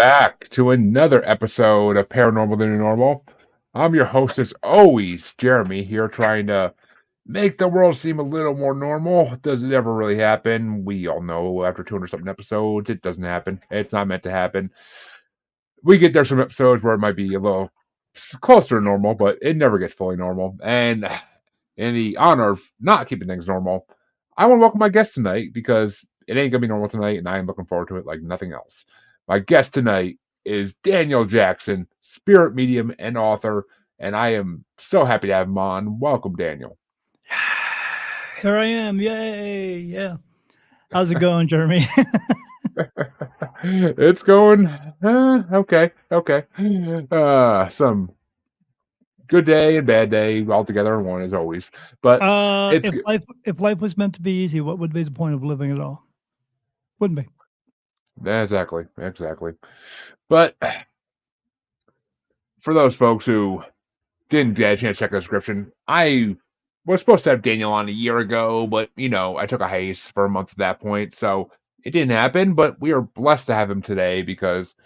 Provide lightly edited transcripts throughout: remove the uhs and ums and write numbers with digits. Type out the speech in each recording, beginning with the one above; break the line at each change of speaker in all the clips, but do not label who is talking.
back to another episode of Paranormal than Normal. I'm your host, as always, Jeremy, here trying to make the world seem a little more normal. Does it ever really happen? We all know after 200 something episodes, it doesn't happen. It's not meant to happen. We get there some episodes where it might be a little closer to normal, but it never gets fully normal. And in the honor of not keeping things normal, I want to welcome my guest tonight because it ain't gonna be normal tonight, and I am looking forward to it like nothing else. My guest tonight is Daniel Jackson, spirit medium and author, and I am so happy to have him on. Welcome, Daniel.
Here I am. Yay. Yeah. How's it going, Jeremy?
It's going okay, okay. Some good day and bad day all together in one as always, but it's
if life was meant to be easy, what would be the point of living at all? Wouldn't be.
exactly. But for those folks who didn't get a chance to check the description, I was supposed to have Daniel on a year ago, but I took a hiatus for a month at that point, so it didn't happen. But we are blessed to have him today because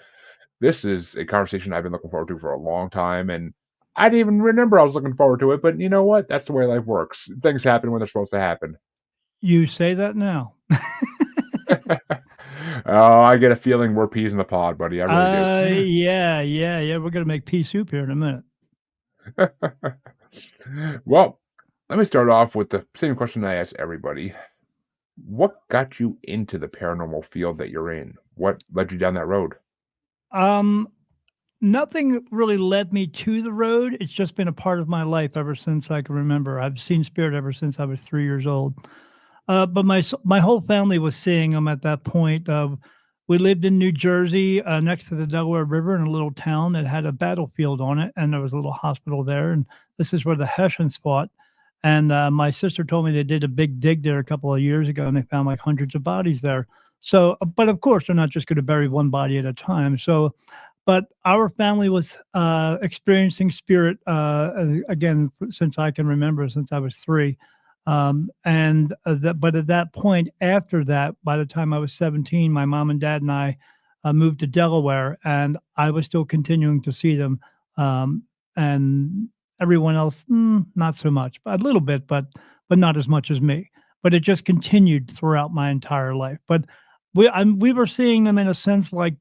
this is a conversation I've been looking forward to for a long time, and I didn't even remember I was looking forward to it. But you know what? That's the way life works. Things happen when they're supposed to happen.
You say that now.
Oh, I get a feeling we're peas in the pod, buddy. I really do.
Yeah. We're gonna make pea soup here in a minute.
Well, let me start off with the same question I ask everybody. What got you into the paranormal field that you're in? What led you down that road?
Um, Nothing really led me to the road. It's just been a part of my life ever since I can remember. I've seen spirit ever since I was 3 years old. But my whole family was seeing them at that point. We lived in New Jersey, next to the Delaware River, in a little town that had a battlefield on it, and there was a little hospital there. And this is where the Hessians fought. And my sister told me they did a big dig there a couple of years ago, and they found like hundreds of bodies there. So, but of course, they're not just going to bury one body at a time. So, but our family was experiencing spirit again since I can remember, since I was three. But at that point, after that, by the time I was 17, my mom and dad and I moved to Delaware, and I was still continuing to see them. And everyone else, not so much, but a little bit, but not as much as me. But it just continued throughout my entire life. But we were seeing them in a sense like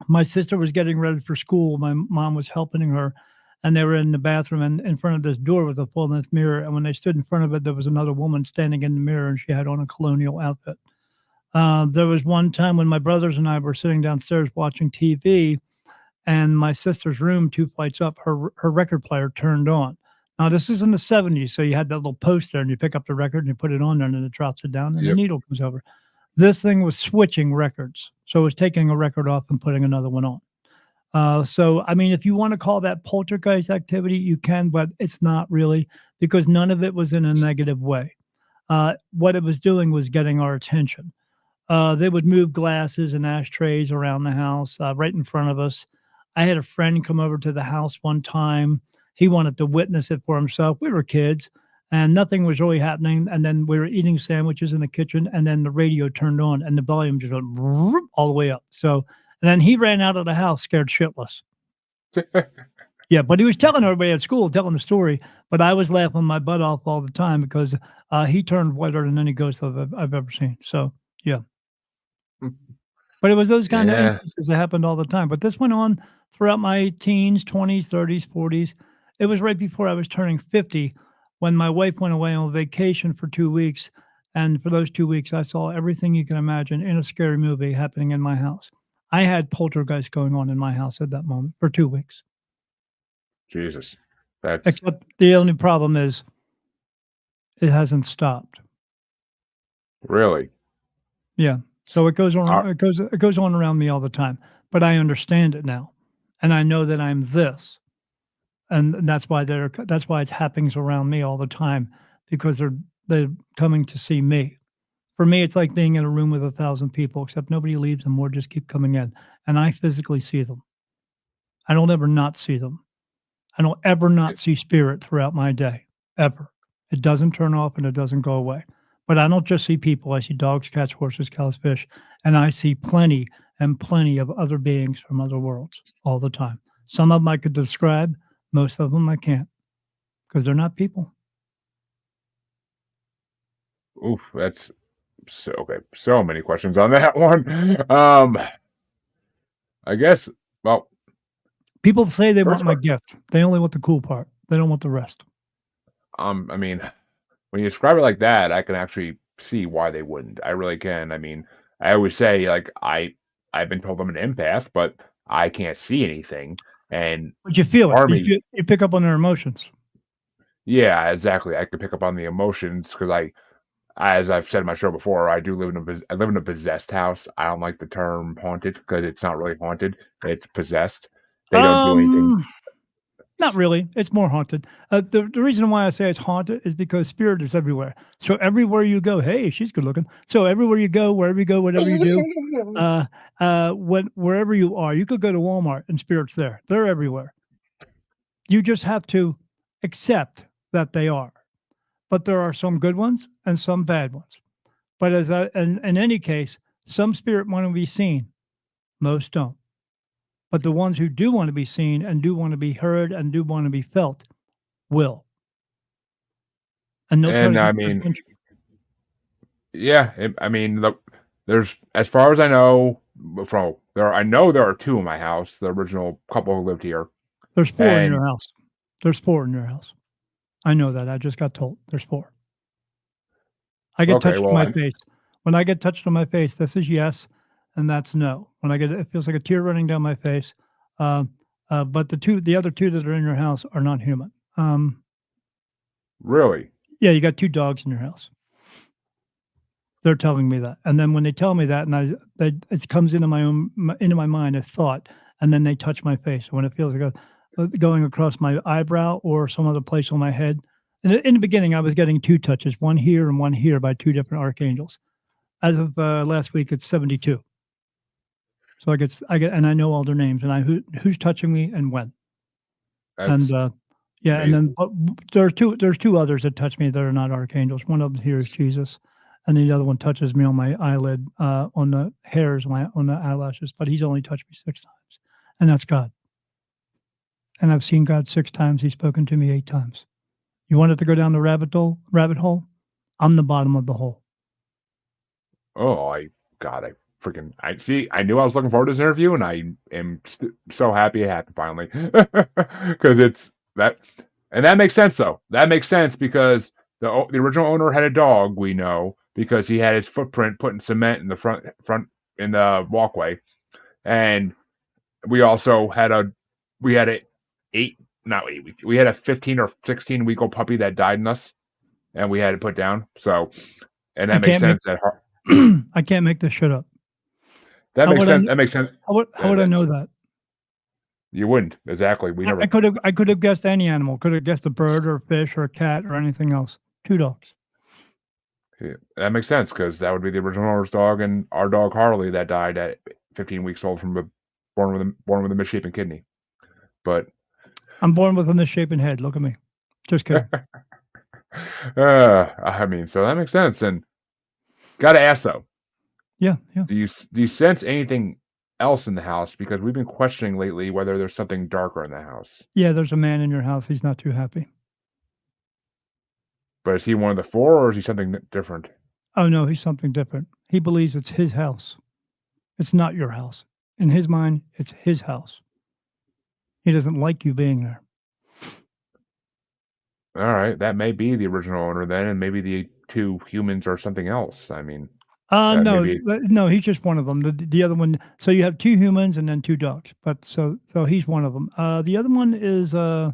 my sister was getting ready for school. My mom was helping her, and they were in the bathroom and in front of this door with a full length mirror. And when they stood in front of it, there was another woman standing in the mirror, and she had on a colonial outfit. There was one time when my brothers and I were sitting downstairs watching TV, and my sister's room, two flights up, her record player turned on. Now this is in the 70s, so you had that little post there, and you pick up the record and you put it on there, and then it drops it down, and the
Yep.
needle comes over. This thing was switching records, so it was taking a record off and putting another one on. So, I mean, if you want to call that poltergeist activity, you can, but it's not really because none of it was in a negative way. What it was doing was getting our attention. They would move glasses and ashtrays around the house right in front of us. I had a friend come over to the house one time. He wanted to witness it for himself. We were kids and nothing was really happening. And then we were eating sandwiches in the kitchen, and then the radio turned on and the volume just went all the way up. So, and then he ran out of the house scared shitless. Yeah, but he was telling everybody at school, telling the story. But I was laughing my butt off all the time because he turned whiter than any ghost I've ever seen. So, yeah. But it was those kind of
Yeah.
instances that happened all the time. But this went on throughout my teens, 20s, 30s, 40s. It was right before I was turning 50 when my wife went away on vacation for 2 weeks. And for those 2 weeks, I saw everything you can imagine in a scary movie happening in my house. I had poltergeist going on in my house at that moment for 2 weeks.
Jesus. That's
Except the only problem is it hasn't stopped.
really.
Yeah. So it goes
Uh,
on. It goes on around me all the time. But I understand it now, and I know that I'm this, and that's why it's happenings around me all the time because they're coming to see me. For me, it's like being in a room with 1,000 people, except nobody leaves and more just keep coming in, and I physically see them. I don't ever not see them. I don't ever not see spirit throughout my day, ever. It doesn't turn off and it doesn't go away. But I don't just see people. I see dogs, cats, horses, cows, fish, and I see plenty. and plenty of other beings from other worlds all the time. Some of them I could describe, most of them I can't because they're not people.
Oof, that's so okay. So many questions on that one. I guess. Well,
People say they
first,
want my gift. They only want the cool part. They don't want the rest.
I mean, when you describe it like that, I can actually see why they wouldn't. I really can. I mean, I always say like I've been told I'm an empath, but I can't see anything. And
But you feel it.
Army,
You pick up on their emotions.
yeah, exactly. I could pick up on the emotions because as I've said in my show before, I live in a possessed house. I don't like the term haunted because it's not really haunted. It's possessed. They don't do anything.
Um, Not really. It's more haunted. The reason why I say it's haunted is because spirit is everywhere. So everywhere you go, hey, she's good looking. So everywhere you go, wherever you go, whatever you do, uh, wherever you are, you could go to Walmart and spirits there. They're everywhere. You just have to accept that they are. But there are some good ones and some bad ones. But in any case, some spirit want to be seen, most don't. But the ones who do want to be seen and do want to be heard and do want to be felt will, and they'll try to
And
get
I
your
mean,
attention.
yeah, I mean, look, there's as far as I know, from there, I know there are two in my house, the original couple who lived here.
There's 4 in
And
your house. There's 4 in your house. I know that, I just got told. There's 4. I get
okay,
touched on
well,
my face. When I get touched on my face, this is yes, and that's no. When I get it feels like a tear running down my face. Uh, but the other 2 that are in your house are not human.
really,
Yeah, you got 2 dogs in your house. They're telling me that, and then when they tell me that, and it comes into into my mind as thought, and then they touch my face when it feels like going across my eyebrow or some other place on my head. And in the beginning, I was getting 2 touches, one here and one here by 2 different archangels. As of last week, it's 72. So and I know all their names and who's touching me and when. And
that's
yeah, and then
amazing.
but there's 2 others that touch me that are not archangels. One of them here is Jesus, and the other one touches me on my eyelid, on the hairs, on the eyelashes, but he's only touched me 6 times, and that's God. And I've seen God 6 times. He's spoken to me 8 times. You want it to go down the rabbit hole? I'm the bottom of the hole.
Oh, God, I see. I knew I was looking forward to this interview, and I am so happy it happened finally because it's that, and that makes sense though. That makes sense because the original owner had a dog. We know because he had his footprint put in cement in the front in the walkway, and we also had a 8 not 8 week we had a 15 or 16-week-old puppy that died in us, and we had to put down. So, and
I
that makes
can't make
sense.
I can't make this shit up.
That
How
makes
would I
sense.
kn
That makes sense.
how would I know
That's
that?
you wouldn't exactly. We never.
I could have guessed any animal. Could have guessed a bird or a fish or a cat or anything else. 2 dogs.
Yeah, that makes sense because that would be the original owner's dog and our dog Harley that died at 15 weeks old from a born with a misshapen kidney. But
I'm born with a misshapen head. Look at me. Just kidding.
I mean, so that makes sense. And gotta ask though,
Yeah, yeah.
do you sense anything else in the house? Because we've been questioning lately whether there's something darker in the house.
Yeah, there's a man in your house. He's not too happy.
But is he one of the four, or is he something different?
Oh, no, he's something different. He believes it's his house. It's not your house. In his mind, it's his house. He doesn't like you being there.
All right, that may be the original owner then, and maybe the two humans are something else. I mean,
No,
maybe.
no, he's just one of them. The other one, so you have 2 humans and then 2 dogs, but so he's one of them. The other one is,
I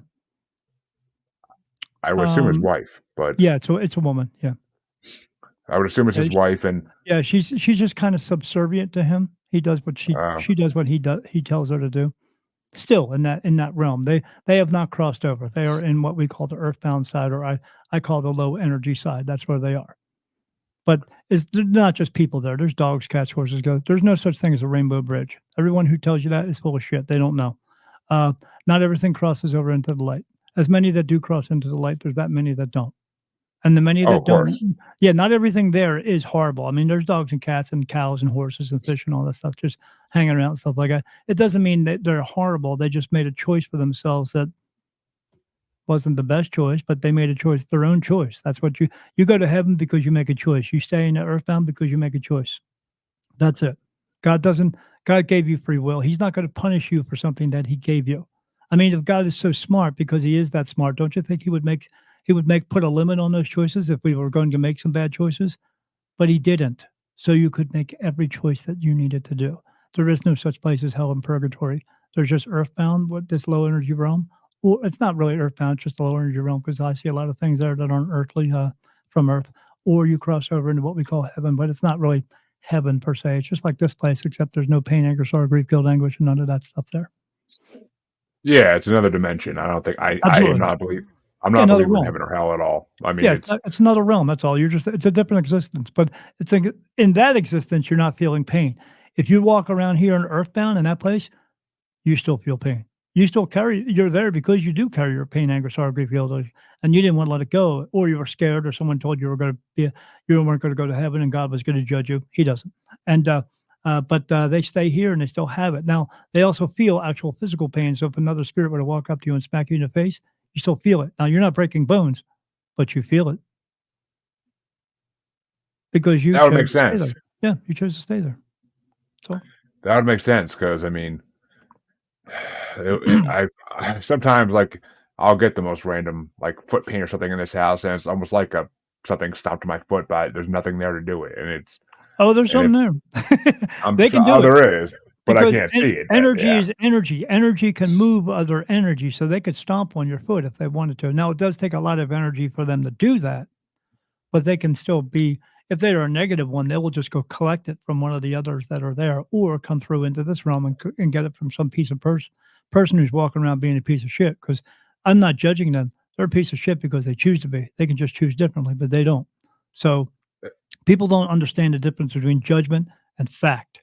would assume his
um
wife, but
yeah, so it's a woman, yeah.
I would assume it's
Yeah,
his wife, and
yeah, she's just kinda subservient to him. He does what
uh,
she does what he tells her to do. Still in that realm. They have not crossed over. They are in what we call the earthbound side, or I call the low energy side. That's where they are. But they're not just people there. There's dogs, cats, horses, goats. There's no such thing as a rainbow bridge. Everyone who tells you that is full of shit. They don't know. Uh, Not everything crosses over into the light. As many that do cross into the light, there's that many that don't. And the many
Oh,
that
of
don't,
course.
yeah, not everything there is horrible. I mean, there's dogs and cats and cows and horses and fish and all that stuff just hanging around and stuff like that. It doesn't mean that they're horrible. They just made a choice for themselves that wasn't the best choice, but they made a choice, their own choice. That's what you go to heaven because you make a choice. You stay in the earthbound because you make a choice. That's it. God doesn't God gave you free will. He's not going to punish you for something that he gave you. I mean, if God is so smart because he is that smart, don't you think he would make put a limit on those choices if we were going to make some bad choices? But he didn't. So you could make every choice that you needed to do. There is no such place as hell and purgatory. There's just earthbound, what this low energy realm. Well, it's not really earthbound, it's just a low energy realm because I see a lot of things there that aren't earthly from Earth. Or you cross over into what we call heaven, but it's not really heaven per se. It's just like this place, except there's no pain, anger, sorrow, grief, guilt, anguish, and none of that stuff there.
Yeah, it's another dimension. I don't think I am
Absolutely.
not believe I'm
Yeah,
not a
another
believer in
realm.
heaven or hell at all. I mean,
Yeah,
it's
it's another realm. That's all. It's a different existence, but it's in that existence you're not feeling pain. If you walk around here in Earthbound in that place, you still feel pain. You're there because you do carry your pain, anger, sorrow, grief, guilt, and you didn't want to let it go, or you were scared, or someone told you were going to you weren't going to go to heaven, and God was going to judge you. He doesn't, and but they stay here and they still have it. Now they also feel actual physical pain. So if another spirit were to walk up to you and smack you in the face, you still feel it. Now you're not breaking bones, but you feel it because you
that would make
chose to stay there.
sense.
Yeah, you chose to stay there. So
That would make sense because I mean, I sometimes like I'll get the most random like foot pain or something in this house, and it's almost like a something stomped my foot, but there's nothing there to do it,
oh, there's
and
something
it's
there.
I'm
They
sure
can do it.
there is, but I
Because
can't see it.
energy
Yeah,
is energy. Energy can move other energy, so they could stomp on your foot if they wanted to. Now, it does take a lot of energy for them to do that, but they can still be if they are a negative one, they will just go collect it from one of the others that are there, or come through into this realm and get it from some piece of person who's walking around being a piece of shit. Because I'm not judging them; they're a piece of shit because they choose to be. They can just choose differently, but they don't. So people don't understand the difference between judgment and fact.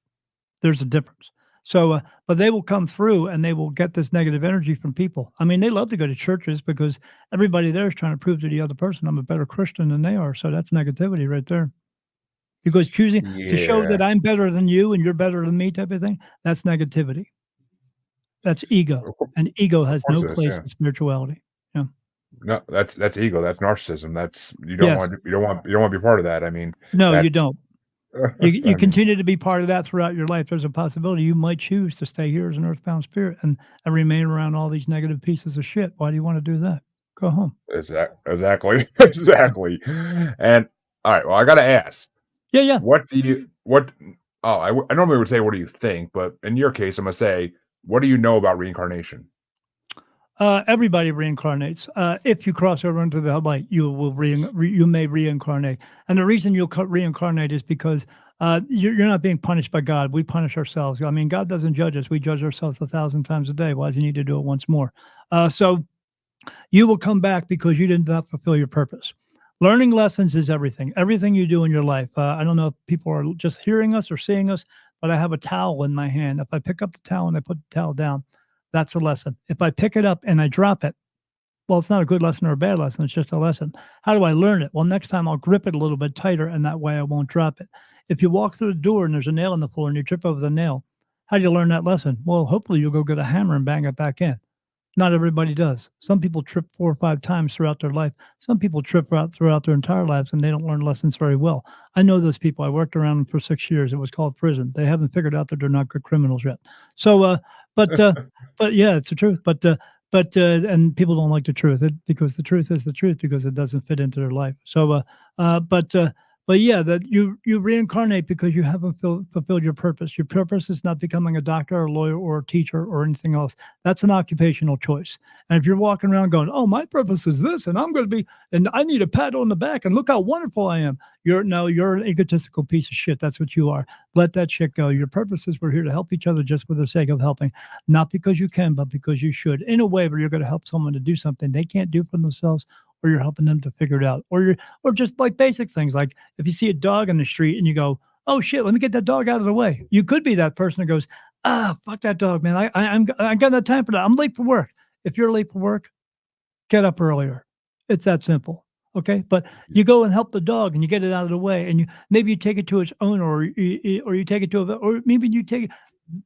There's a difference. So, but they will come through and they will get this negative energy from people. I mean, they love to go to churches because everybody there is trying to prove to the other person I'm a better Christian than they are. So that's negativity right there. Because choosing to show that
yeah,
I'm better than you and you're better than me type of thing, that's negativity. That's ego. And ego
of
has
course
no
it is.
place
Yeah,
in spirituality. Yeah.
no, that's ego. That's narcissism. That's
Yes.
you don't want to be part of that. I mean,
No, you
that's
don't. You
I mean,
continue to be part of that throughout your life. There's a possibility you might choose to stay here as an earthbound spirit and remain around all these negative pieces of shit. Why do you want to do that? Go home.
exactly, exactly. And all right, well, I got to ask.
Yeah, yeah.
What do you what oh, I normally would say, "What do you think?" But in your case, Imma say, "What do you know about reincarnation?"
Everybody reincarnates. If you cross over into the light, you may reincarnate. And the reason you'll reincarnate is because you're not being punished by God. We punish ourselves. I mean, God doesn't judge us. We judge ourselves 1,000 times a day. Why does He need to do it once more? So you will come back because you did not fulfill your purpose. Learning lessons is everything. Everything you do in your life. I don't know if people are just hearing us or seeing us, but I have a towel in my hand. If I pick up the towel and I put the towel down, that's a lesson. If I pick it up and I drop it, well, it's not a good lesson or a bad lesson. It's just a lesson. How do I learn it? Well, next time I'll grip it a little bit tighter, and that way I won't drop it. If you walk through the door and there's a nail in the floor and you trip over the nail, how do you learn that lesson? Well, hopefully you'll go get a hammer and bang it back in. Not everybody does. Some people trip 4 or 5 times throughout their life. Some people trip throughout their entire lives, and they don't learn lessons very well. I know those people. I worked around them for 6 years. It was called prison. They haven't figured out that they're not good criminals yet. So, but, uh, but yeah, it's the truth. And people don't like the truth because the truth is the truth because it doesn't fit into their life. So, uh, but, uh, but yeah, that you reincarnate because you haven't fulfilled your purpose. Your purpose is not becoming a doctor or a lawyer or a teacher or anything else. That's an occupational choice. And if you're walking around going, "Oh, my purpose is this, and I'm going to be, and I need a pat on the back, and look how wonderful I am," you're an egotistical piece of shit. That's what you are. Let that shit go. Your purpose is we're here to help each other just for the sake of helping, not because you can, but because you should. In a way where you're going to help someone to do something they can't do for themselves, or you're helping them to figure it out, or just like basic things like if you see a dog in the street and you go, "Oh shit, let me get that dog out of the way." You could be that person that goes, "Ah, fuck that dog, man. I got no time for that. I'm late for work." If you're late for work, get up earlier. It's that simple. Okay, but you go and help the dog and you get it out of the way, and you maybe you take it to its owner, or you take it to a vet, or maybe you take it.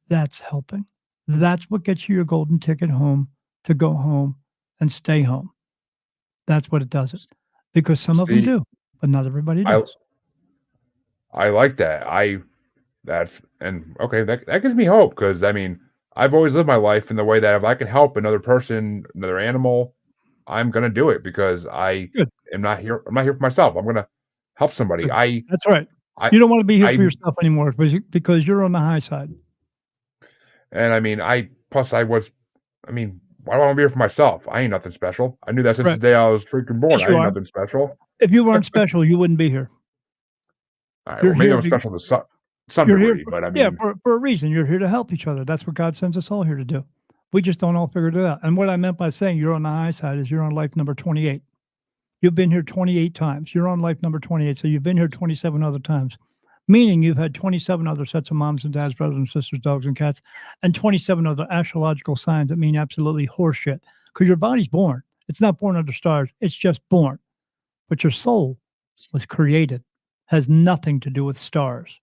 That's helping. That's what gets you your golden ticket home to go home and stay home. That's what it does it, because some of them
See,
do, but not everybody
I
does.
I like that. That's and okay, that gives me hope because I mean, I've always lived my life in the way that if I can help another person, another animal, I'm gonna do it because
Good,
I'm not here for myself. I'm gonna help somebody.
good. That's right.
I
You don't wanna be here
I
for yourself anymore because you're on the high side.
and I mean, I plus I mean, why do I wanna be here for myself? I ain't nothing special. I knew that since the
Correct.
day I was freaking born.
Yes,
I
you
ain't
are.
nothing special.
If you weren't special, you wouldn't be here.
Alright,
You're
well, maybe
here
I'm
be
special to some
You're here
degree,
for
but I
yeah,
mean,
for a reason. You're here to help each other. That's what God sends us all here to do. We just don't all figured it out. And what I meant by saying you're on the high side is you're on life number 28. You've been here 28 times. You're on life number 28. So you've been here 27 other times, meaning you've had 27 other sets of moms and dads, brothers and sisters, dogs and cats, and 27 other astrological signs that mean absolutely horseshit. Because your body's born. It's not born under stars. It's just born. But your soul was created, has nothing to do with stars.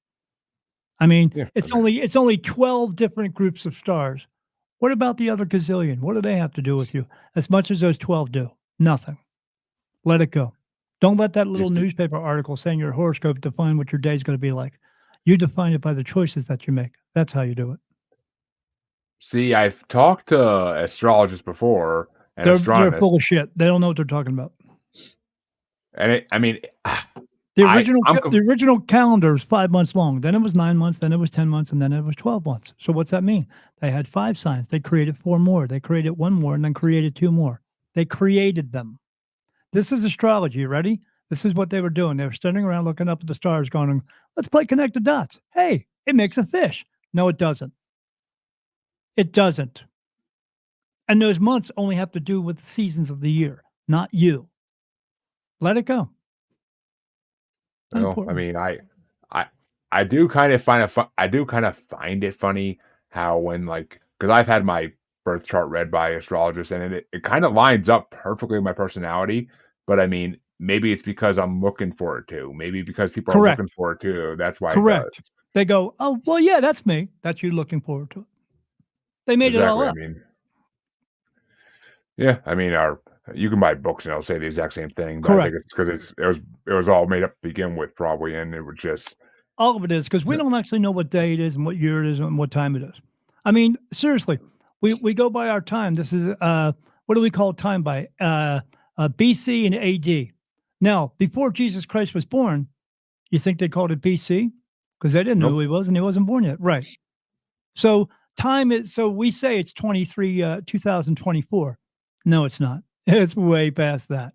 I mean,
yeah, I
it's
mean,
only 12 different groups of stars. What about the other gazillion? What do they have to do with you? As much as those 12 do. Nothing. Let it go. Don't let that
you
little
see
newspaper article saying your horoscope define what your day's gonna be like. You define it by the choices that you make. That's how you do it.
I've talked to astrologists before and
They're
astronomists,
full of shit. They don't know what they're talking about.
and I mean,
The original calendar is 5 months long, then it was 9 months, then it was 10 months, and then it was 12 months. So what's that mean? They had 5 signs, they created 4 more, they created 1 more, and then created 2 more. They created them. This is astrology, you ready? This is what they were doing. They were standing around looking up at the stars going, "Let's play connect the dots. Hey, it makes a fish." No, it doesn't. It doesn't. And those months only have to do with the seasons of the year, not you. Let it go. Not
well, I
important.
mean, I, I do kind of find I do kind of find it funny how when like because I've had my birth chart read by astrologists and it kind of lines up perfectly with my personality, but I mean, maybe it's because I'm looking for it too. Maybe because people are looking
Correct.
for it too. That's why it does.
Correct. They go, "Oh, well, yeah, that's me." That's you looking forward to it. They made it all
Exactly. I
up.
mean, yeah, I mean, our you can buy books and it'll say the exact same thing, but I think
Correct.
it's because it was all made up to begin with probably, and it was just
All of it is because we don't actually know what day it is and what year it is and what time it is. I mean, seriously, we go by our time. This is what do we call time by? BC and AD. Now, before Jesus Christ was born, you think they called it BC because they didn't know
nope.
who he was and he wasn't born yet, right? So time is so we say it's 2024. No, it's not. It's way past that.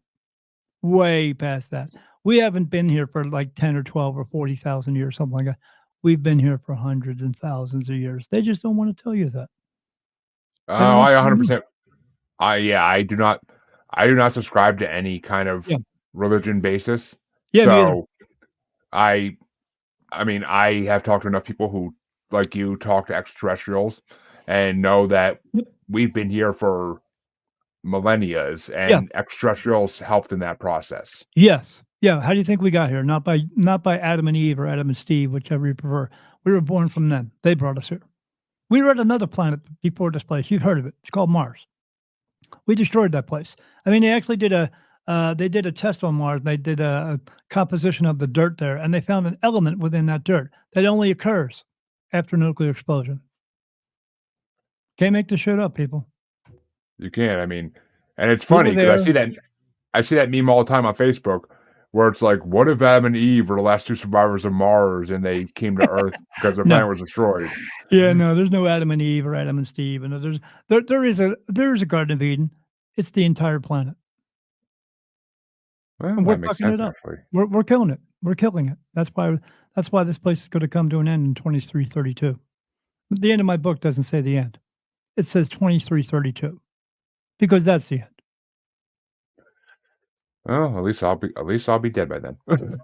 Way past that. We haven't been here for like 10 or 12 or 40,000 years, something like that. We've been here for hundreds and thousands of years. They just don't want to tell you that. They don't
Oh,
want
I
you to know.
100%. Yeah, I do not subscribe to any kind of
Yeah.
religion basis.
Yeah, me either.
So I I mean, I have talked to enough people who, like you, talk to extraterrestrials and know that
Yep.
we've been here for millennias
Yeah.
and extraterrestrials helped in that process.
Yes. Yeah. How do you think we got here? Not by Adam and Eve or Adam and Steve, whichever you prefer. We were born from them. They brought us here. We were at another planet before this place. You've heard of it. It's called Mars. We destroyed that place. I mean, they did a test on Mars. They did a composition of the dirt there, and they found an element within that dirt that only occurs after nuclear explosion. Can't make this shit up, people.
You can, I mean, and it's
We
funny
were
because
there.
I see that meme all the time on Facebook where it's like, what if Adam and Eve were the last two survivors of Mars and they came to Earth because their
No,
planet was destroyed?
yeah, no. There's no Adam and Eve or Adam and Steve, and there is a Garden of Eden. It's the entire planet,
Well,
and we're
that makes
fucking it
sense
up.
actually.
We're killing it. We're killing it. That's why this place is going to come to an end in 2332. The end of my book doesn't say the end. It says 2332 because that's the end.
Well, at least I'll be dead by then.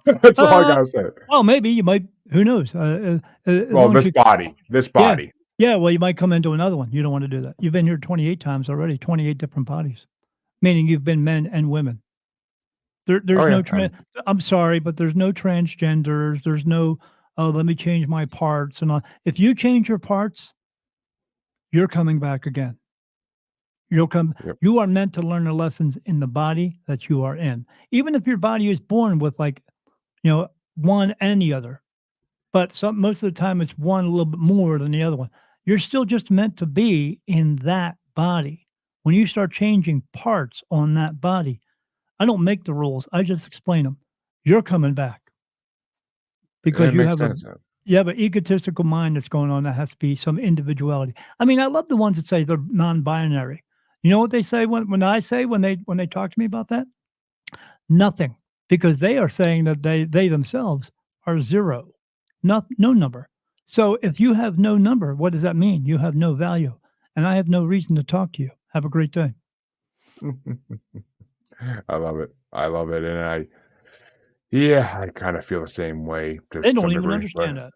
That's all I
Uh,
gotta say.
well, maybe you might. Who knows? As
Well,
long as you,
this
yeah,
body.
yeah. Well, you might come into another one. You don't want to do that. You've been here 28 times already. 28 different bodies, meaning you've been men and women.
Oh
There's
yeah,
no I'm sorry, but there's no transgenders, there's no, "Oh, let me change my parts," and all. If you change your parts, you're coming back again. You'll come
yep,
you are meant to learn the lessons in the body that you are in. Even if your body is born with, like, one and the other, but most of the time it's one a little bit more than the other one. You're still just meant to be in that body. When you start changing parts on that body, I don't make the rules, I just explain them. You're coming back because
it makes sense.
you have an egotistical mind that's going on that has to be some individuality. I mean, I love the ones that say they're non-binary. You know what they say when they talk to me about that? Nothing, because they are saying that they themselves are 0, no number. So if you have no number, what does that mean? You have no value, and I have no reason to talk to you. Have a great day.
I love it. I love it, and yeah, I kind of feel the same way to
They don't
some
even
degree, but
understand that.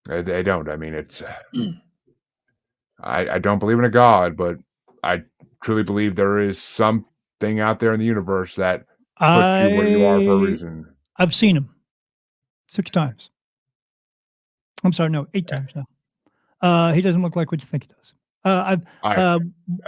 Yeah.
they don't. I mean, it's I don't believe in a God, but I truly believe there is something out there in the universe that puts you where you are for a
I
reason.
I've seen him 6 times. I'm sorry, no, 8
Yeah,
times now. He doesn't look like what you think he does. I've
I I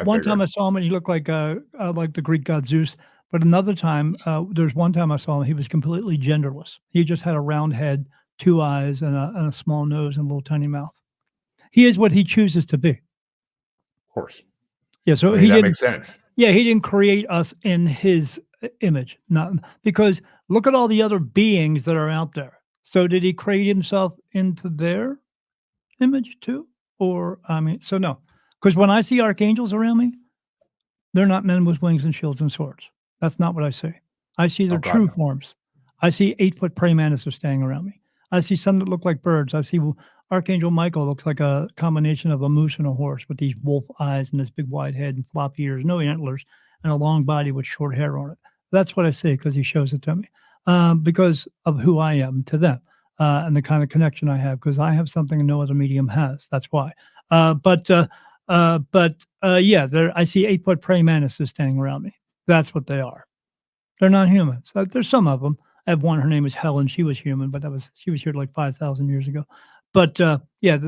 one time
figured,
I saw him and he looked like the Greek god Zeus, but another time, there's one time I saw him, he was completely genderless. He just had a round head, 2 eyes, and a small nose and a little tiny mouth. He is what he chooses to be.
of course.
Yeah,
I
so
mean,
he
that
didn't
makes sense.
yeah, he didn't create us in his image, not because look at all the other beings that are out there. So did he create himself into their image too? Or, I mean, so no, because when I see archangels around me, they're not men with wings and shields and swords. That's not what I see. I see
Oh
their
God,
true
no.
forms. I see 8-foot praying mantises staying around me. I see some that look like birds. I see Archangel Michael looks like a combination of a moose and a horse with these wolf eyes and this big wide head and floppy ears, no antlers, and a long body with short hair on it. That's what I see because he shows it to me, because of who I am to them, and the kind of connection I have because I have something no other medium has. That's why. Uh, but uh, yeah, I see 8-foot praying mantises standing around me. That's what they are. They're not humans. There's some of them. I have one, her name is Helen. She was human, but she was here like 5,000 years ago. But yeah,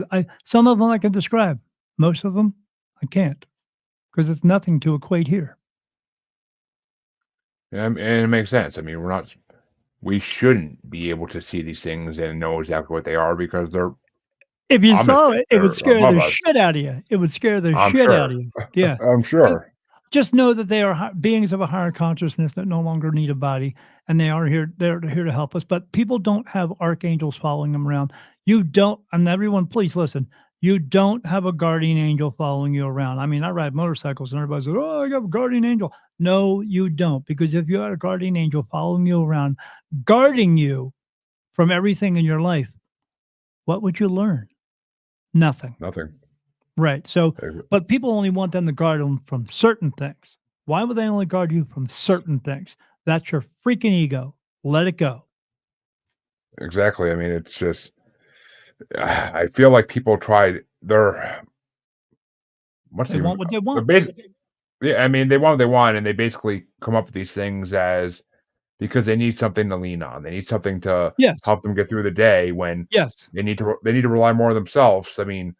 some of them I can describe. Most of them I can't because it's nothing to equate here.
Yeah, and it makes sense. I mean, we shouldn't be able to see these things and know exactly what they are because they're
If you
I'm gonna
saw
think
it, it would
they're
scare
above
the
us.
shit out of you. It would scare the
I'm
shit out
sure.
of you. Yeah.
I'm
Uh,
sure.
just know that they are beings of a higher consciousness that no longer need a body, and they're here to help us. But people don't have archangels following them around. You don't, and everyone, please listen. You don't have a guardian angel following you around. I mean, I ride motorcycles, and everybody says, "Oh, I got a guardian angel." No, you don't, because if you had a guardian angel following you around, guarding you from everything in your life, what would you learn? Nothing.
Nothing.
Right. So,
Ex
but people only want them to guard them from certain things. Why would they only guard you from certain things? That's your freaking ego. Let it go.
exactly. I mean, it's just I feel like people tried they're what's
They
even
want what they
they're
want.
basic yeah, I mean, they want what they want, and they basically come up with these things as because they need something to lean on. They need something to
Yes.
help them get through the day when
Yes.
they need to rely more on themselves. I mean,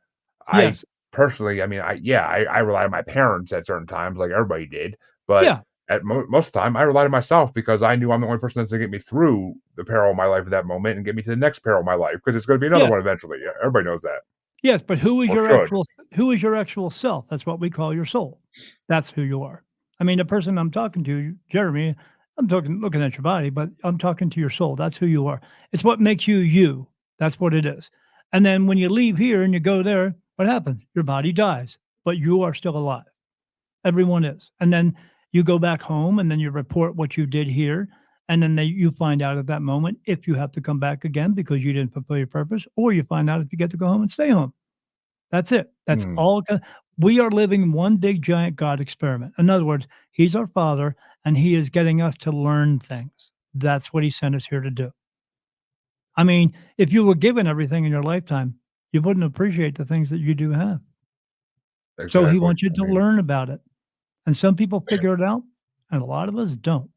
I
Yes.
personally, I mean, I rely on my parents at certain times, like everybody did, but
Yeah.
at most of the time, I relied on myself because I knew I'm the only person that's gonna get me through the peril of my life at that moment and get me to the next peril of my life because it's gonna be another
Yeah.
one eventually. Yeah, everybody knows that,
Yes, but
or should.
who is your actual self? That's what we call your soul. That's who you are. I mean, the person I'm talking to, Jeremy, I'm talking looking at your body, but I'm talking to your soul. That's who you are. It's what makes you you. That's what it is. And then when you leave here and you go there, what happens? Your body dies, but you are still alive. Everyone is. And then you go back home and then you report what you did here. And then you find out at that moment if you have to come back again because you didn't fulfill your purpose, or you find out if you get to go home and stay home. That's it. That's
Mm,
all. We are living one big giant God experiment. In other words, He's our Father, and He is getting us to learn things. That's what He sent us here to do. I mean, if you were given everything in your lifetime, you wouldn't appreciate the things that you do have. So He
exactly.
wants you
I
to
mean,
learn about it. And some people figure it out, and a lot of us don't.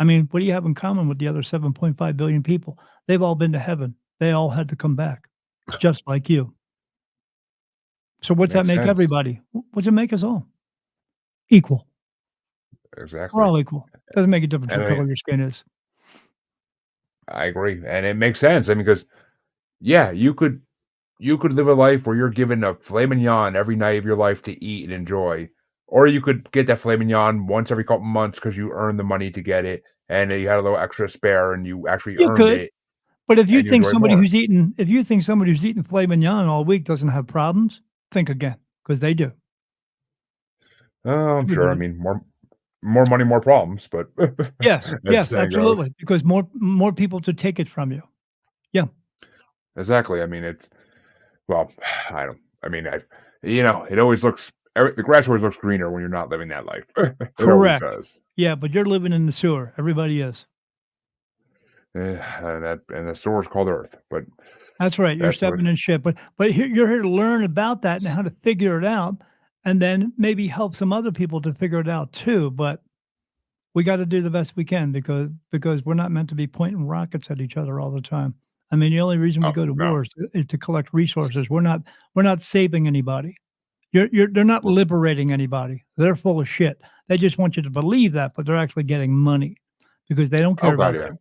I mean, what do you have in common with the other 7.5 billion people? They've all been to heaven. They all had to come back, just like you. So what's that
Makes
make
sense.
everybody? What's it make us all? Equal. We're
Exactly.
all equal. Doesn't make a difference
And
what
I mean,
color your skin is.
I agree, and it makes sense. I mean, because yeah, you could live a life where you're given a filet mignon every night of your life to eat and enjoy, or you could get that filet mignon once every couple months because you earned the money to get it, and you had a little extra spare, and you actually
You
earned
could,
it,
but
and you enjoy it more.
if you think somebody who's eating filet mignon all week doesn't have problems, think again, because they do.
Oh, I'm sure. I
Everybody.
mean, more money, more problems, but
Yes,
as the
yes,
saying goes.
absolutely, because more people to take it from you. Yeah,
Exactly. I mean, it's well, I don't. I mean, it always looks the grass always looks greener when you're not living that life. It always
correct.
does.
Yeah, but you're living in the sewer. Everybody is.
And the store's called Earth, but
That's right, you're
that's what.
stepping in shit, but here you're here to learn about that and how to figure it out, and then maybe help some other people to figure it out too, but we gotta do the best we can because we're not meant to be pointing rockets at each other all the time. I mean, the only reason we
Oh
go to
no.
war is to collect resources. We're not saving anybody. They're not
R-
liberating anybody. They're full of shit. They just want you to believe that, but they're actually getting money because they don't
Oh
care
God,
about
yeah.
you.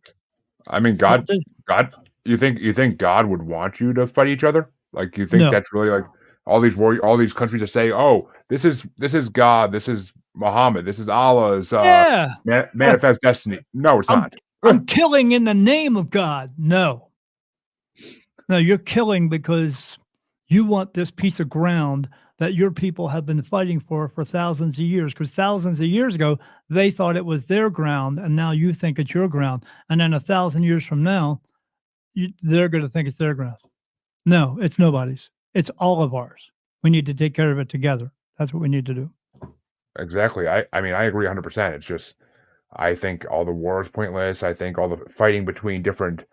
I mean,
That's it.
God. You think God would want you to fight each other? Like, you think
No.
that's really like all these countries that say, "Oh, this is God, this is Muhammad, this is Allah's
Yeah. Uh,
manifest destiny." No, it's
I'm
not.
I'm killing in the name of God. No. No, you're killing because you want this piece of ground that your people have been fighting for thousands of years. Because thousands of years ago, they thought it was their ground, and now you think it's your ground. And then 1,000 years from now, they're going to think it's their ground. No, it's nobody's. It's all of ours. We need to take care of it together. That's what we need to do.
Exactly. I mean, I agree 100%. It's just I think all the war is pointless. I think all the fighting between different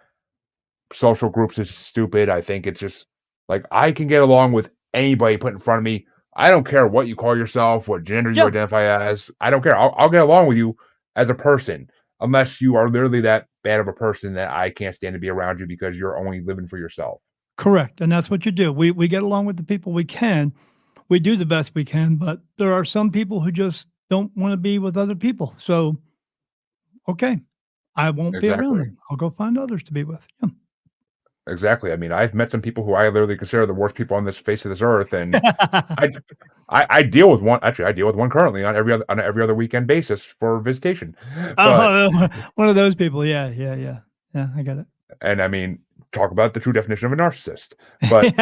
social groups is stupid. I think it's just like I can get along with anybody put in front of me. I don't care what you call yourself, what gender you
Yeah,
identify as. I don't care. I'll get along with you as a person, unless you are literally that bad of a person that I can't stand to be around you because you're only living for yourself.
correct. And that's what you do. We get along with the people we can. We do the best we can, but there are some people who just don't want to be with other people. So, okay, I won't be around
Exactly.
them. I'll go find others to be with.
Exactly. I mean, I've met some people who I literally consider the worst people on this face of this earth, and
Yeah.
I I deal with one. Actually, I deal with one currently on every other weekend basis for visitation. But
Oh, one of those people. Yeah, yeah, yeah. Yeah, I get
and I mean, talk about the true definition of a narcissist. But
it.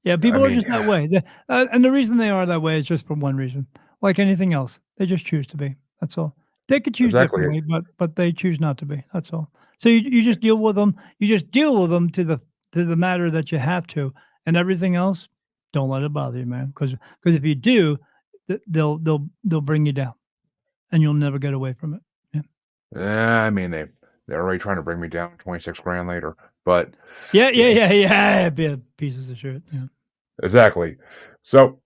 Yeah,
I
people are
mean,
just that way. And the reason they are that way is just for one reason. Like anything else, they just choose to be. That's all. They could choose
exactly,
differently, but they choose not to be. That's all. So you just deal with them. You just deal with them to the matter that you have to, and everything else, don't let it bother you, man. Because if you do, they'll bring you down, and you'll never get away from it. Yeah,
I mean they're already trying to bring me down 26 grand later. But
yeah, yeah, yeah,
yes,
yeah. Yeah, pieces of shit. Yeah.
exactly. So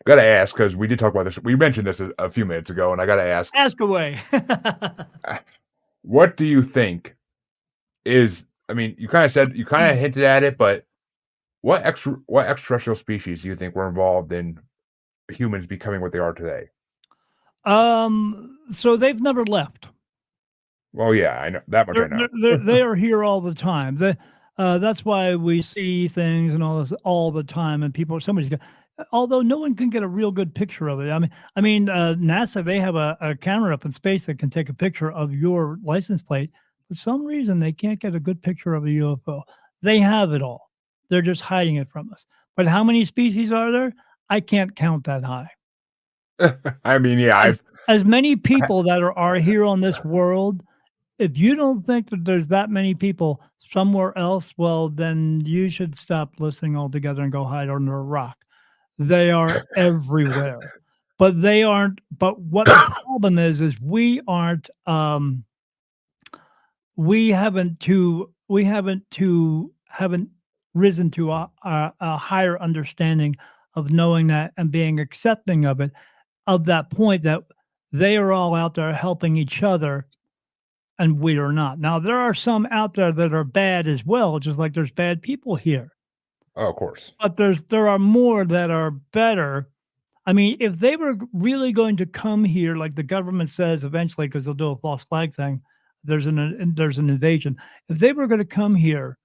gotta ask because we did talk about this. We mentioned this a few minutes ago, and I gotta ask,
Ask away.
uh, what do you think is? I mean, you kind of hinted at it, but what extraterrestrial species do you think were involved in humans becoming what they are today?
So they've never left.
Well, yeah, I know that much. I know.
They are here all the time. That's why we see things and all this all the time, and people somebody's got although no one can get a real good picture of it. NASA, they have a camera up in space that can take a picture of your license plate. For some reason, they can't get a good picture of a UFO. They have it all. They're just hiding it from us. But how many species are there? I can't count that high.
I mean, yeah,
As
I've
as many people that are here on this world, if you don't think that there's that many people somewhere else, well, then you should stop listening altogether and go hide under a rock. They are everywhere, but they aren't. But what the problem is we haven't risen to a higher understanding of knowing that and being accepting of it of that point that They are all out there helping each other, and we are not. Now, there are some out there that are bad as well, just like there's bad people here,
Oh, of course.
but there are more that are better. I mean, if they were really going to come here, like the government says eventually, because they'll do a false flag thing, there's an invasion. If they were going to come here,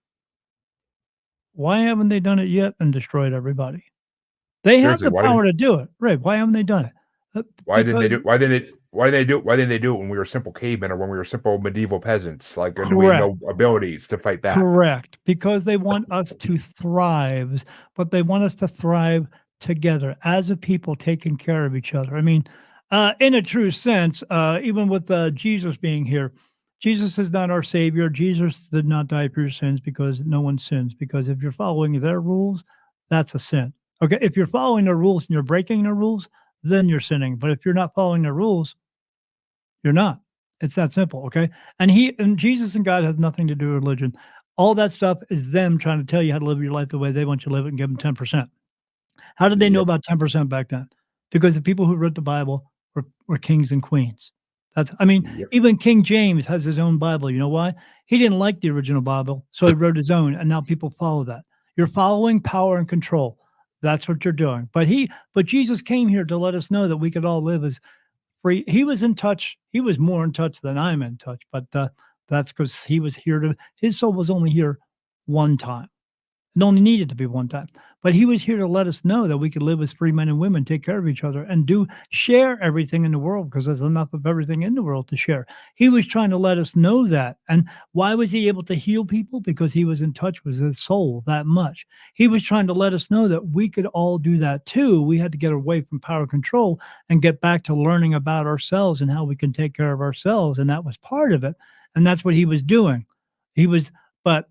why haven't they done it yet and destroyed everybody? They have
Seriously,
the power to do it, right? Why haven't they done it?
why didn't they
Because
do why didn't they do it when we were simple cavemen or when we were simple medieval peasants? Like, and we had
correct.
no abilities to fight back.
Correct, because they want us to thrive, but they want us to thrive together as a people taking care of each other. I mean, in a true sense, even with Jesus being here, Jesus is not our savior. Jesus did not die for your sins because no one sins. Because if you're following their rules, that's a sin. Okay, if you're following their rules and you're breaking their rules, then you're sinning. But if you're not following their rules, you're not. It's that simple, okay? And Jesus and God has nothing to do with religion. All that stuff is them trying to tell you how to live your life the way they want you to live it and give them 10%. How did they know
Yep.
about 10% back then? Because the people who wrote the Bible were kings and queens. I mean,
Yep.
even King James has his own Bible. You know why? He didn't like the original Bible, so he wrote his own, and now people follow that. You're following power and control. That's what you're doing. But Jesus came here to let us know that we could all live as free. He was in touch. He was more in touch than I'm in touch, but that's because he was here to. His soul was only here one time. It only needed to be one time. But he was here to let us know that we could live as free men and women, take care of each other, and do share everything in the world because there's enough of everything in the world to share. He was trying to let us know that. And why was he able to heal people? Because he was in touch with his soul that much. He was trying to let us know that we could all do that too. We had to get away from power control and get back to learning about ourselves and how we can take care of ourselves. And that was part of it. And that's what he was doing. He was, but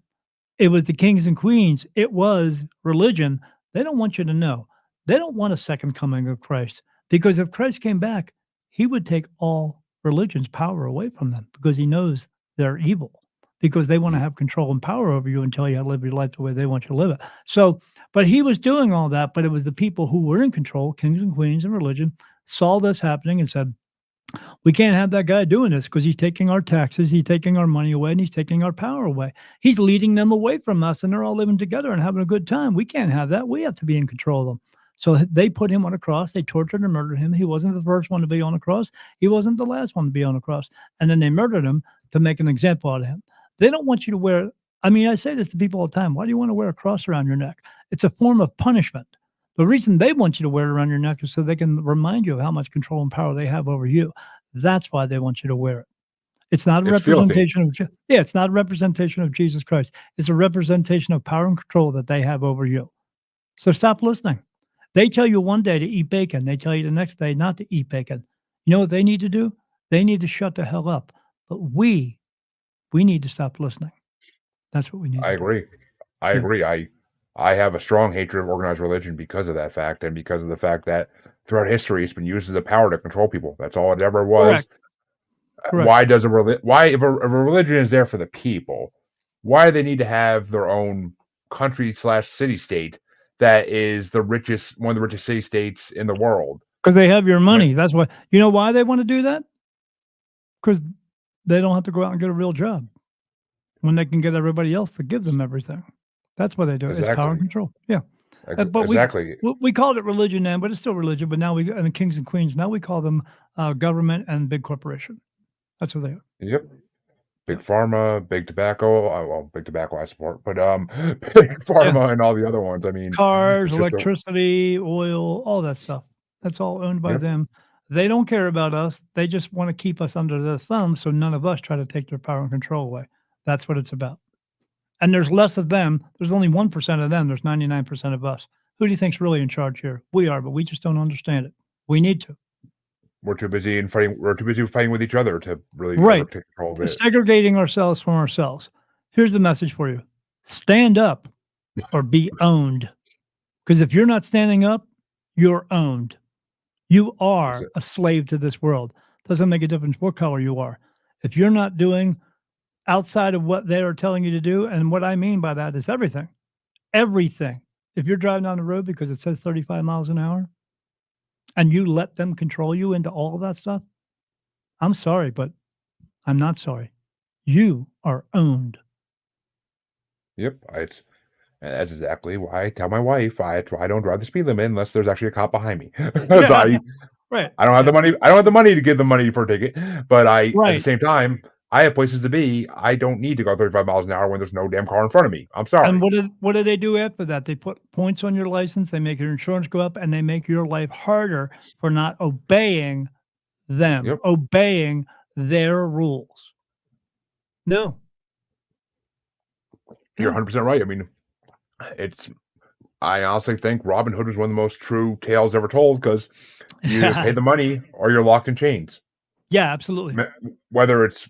it was the kings and queens. It was religion. They don't want you to know. They don't want a second coming of Christ because if Christ came back, he would take all religion's power away from them because he knows they're evil because they want to
Y-
have control and power over you and tell you how to live your life the way they want you to live it. So, but he was doing all that, but it was the people who were in control, kings and queens and religion, saw this happening and said, we can't have that guy doing this because he's taking our taxes, he's taking our money away, and he's taking our power away. He's leading them away from us, and they're all living together and having a good time. We can't have that. We have to be in control of them. So they put him on a cross. They tortured and murdered him. He wasn't the first one to be on a cross. He wasn't the last one to be on a cross. And then they murdered him to make an example out of him. They don't want you to wear. I mean, I say this to people all the time. Why do you want to wear a cross around your neck? It's a form of punishment. The reason they want you to wear it around your neck is so they can remind you of how much control and power they have over you. That's why they want you to wear it. It's not a
It's filthy.
representation of yeah, it's not a representation of Jesus Christ. It's a representation of power and control that they have over you. So stop listening. They tell you one day to eat bacon. They tell you the next day not to eat bacon. You know what they need to do? They need to shut the hell up. But we need to stop listening. That's what we need
I
to do.
agree. I
Yeah.
agree. I have a strong hatred of organized religion because of that fact, and because of the fact that throughout history it's been used as a power to control people. That's all it ever was.
Correct. Correct.
Why does why if a religion is there for the people, why do they need to have their own country slash city state that is the richest one of the richest city states in the world?
Because they have your
When,
money. That's why. You know why they want to do that? Because they don't have to go out and get a real job when they can get everybody else to give them everything. That's why they do it. It's power and
exactly.
control. Yeah. But
Exactly.
we called it religion then, but it's still religion. But now and the kings and queens. Now we call them government and big corporation. That's what they are.
Yep.
Yeah,
Big pharma, big tobacco. Well, big tobacco I support, but big
yeah.
pharma and all the other ones. I mean,
Cars,
it's just a
electricity, oil, all that stuff. That's all owned by
yep.
them. They don't care about us. They just want to keep us under their thumb, so none of us try to take their power and control away. That's what it's about. And there's less of them. There's only 1% of them. There's 99% of us. Who do you think's really in charge here? We are, but we just don't understand it. We need to.
We're too busy in fighting. We're too busy fighting with each other to really ever
Right.
take control of it.
Segregating ourselves from ourselves. Here's the message for you. Stand up or be owned. Because if you're not standing up, you're owned. You
Is
are
it?
a slave to this world. Doesn't make a difference what color you are. If you're not doing outside of what they are telling you to do, and what I mean by that is everything. Everything. If you're driving down the road because it says 35 miles an hour and you let them control you into all of that stuff, I'm sorry, but I'm not sorry. You are owned.
Yep, it's that's exactly why I tell my wife I don't drive the speed limit unless there's actually a cop behind me. 'Cause
Yeah, right.
I don't have
Yeah,
the money. I don't have the money to give them money for a ticket, but at the
right.
same time, I have places to be. I don't need to go 35 miles an hour when there's no damn car in front of me. I'm
And
sorry.
what do they do after that? They put points on your license, they make your insurance go up, and they make your life harder for not obeying them,
Yep,
obeying their rules. No,
you're
no.
100% right. I mean, it's I honestly think Robin Hood was one of the most true tales ever told because you either pay the money or you're locked in chains.
Yeah, absolutely.
Me whether it's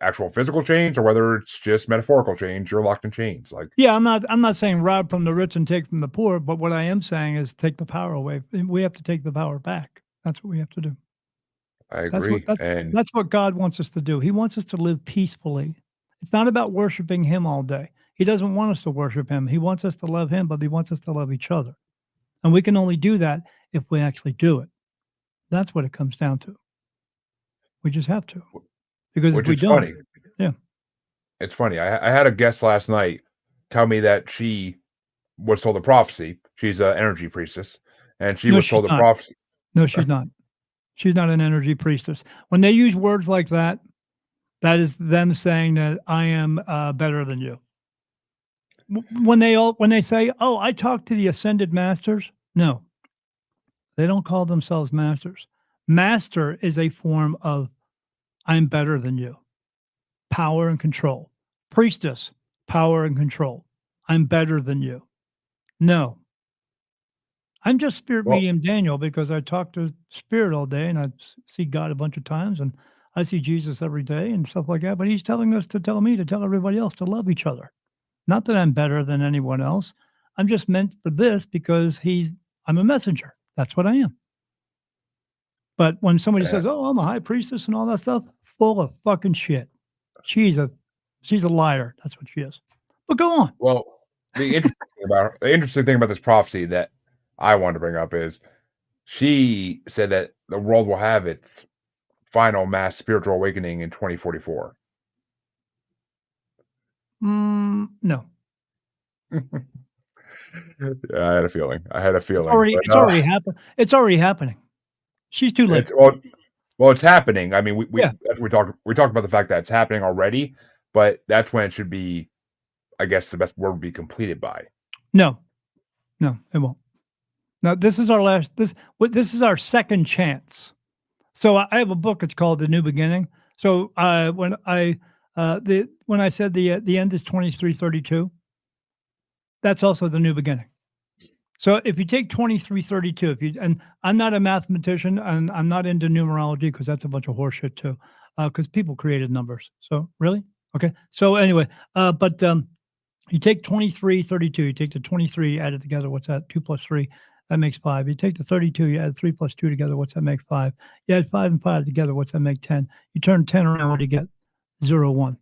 actual physical chains or whether it's just metaphorical chains, you're locked in chains, like,
Yeah, I'm not saying rob from the rich and take from the poor, but what I am saying is take the power away. We have to take the power back. That's what we have to do.
I
That's what
agree,
that's
and
that's what God wants us to do. He wants us to live peacefully. It's not about worshiping him all day. He doesn't want us to worship him. He wants us to love him, but he wants us to love each other. And we can only do that if we actually do it. That's what it comes down to. We just have to. Because if
which
we
is
don't,
funny.
yeah.
It's funny, I had a guest last night tell me that she was told a prophecy. She's an energy priestess, and she
No,
was
she's
told a
not.
prophecy.
No, she's not. She's not an energy priestess. When they use words like that, that is them saying that I am better than you. When they say, "Oh, I talked to the ascended masters," no, they don't call themselves masters. Master is a form of I'm better than you, power and control. Priestess, power and control. I'm better than you. No, I'm just spirit
Well,
medium Daniel because I talk to spirit all day and I see God a bunch of times and I see Jesus every day and stuff like that. But he's telling us to tell me to tell everybody else to love each other. Not that I'm better than anyone else. I'm just meant for this because I'm a messenger. That's what I am. But when somebody
eh,
says, "Oh, I'm a high priestess and all that stuff," full of fucking shit. She's a she's a liar. That's what she is. But go on.
well, the interesting thing about this prophecy that I wanted to bring up is she said that the world will have its final mass spiritual awakening in 2044.
No,
Yeah, I had a feeling. I had a
it's
feeling,
already
but,
it's already happened. It's already happening. She's too late.
it's well, it's happening. I mean, we
Yeah.
that's we talked about the fact that it's happening already, but that's when it should be, I guess the best word would be completed by.
No, no, it won't. No, this is our last. This is our second chance. So I have a book. It's called The New Beginning. So when I said the end is 2332, that's also the new beginning. So if you take 2332, if you and I'm not a mathematician and I'm not into numerology because that's a bunch of horseshit too, because people created numbers. So really, okay. So anyway, but you take 2332, you take the 23, add it together. What's that? 2 plus 3, that makes 5. You take the 32, you add 3 plus 2 together. What's that make? 5. You add 5 and 5 together. What's that make? 10. You turn 10 around, what do you get? 0, 1.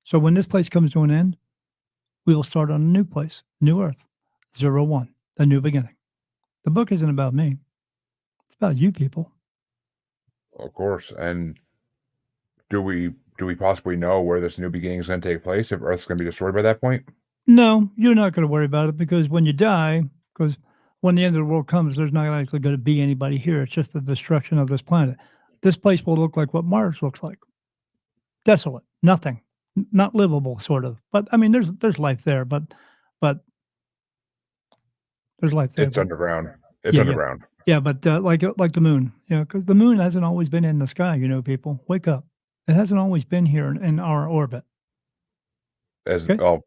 So when this place comes to an end, we will start on a new place, new earth, 0, 1, the new beginning. The book isn't about me. It's about you people.
Of course, and do we possibly know where this new beginning is gonna take place, if Earth's gonna be destroyed by that point?
No, you're not going to worry about it because when you die, because when the end of the world comes, there's not actually going to be anybody here. It's just the destruction of this planet. This place will look like what Mars looks like, desolate, nothing, not livable, sort of. But I mean, there's life there, but there's life there.
It's
But
underground. It's
yeah, yeah,
underground.
yeah. But like the moon, because the moon hasn't always been in the sky. People wake up. It hasn't always been here in our orbit.
As
Okay.
oh,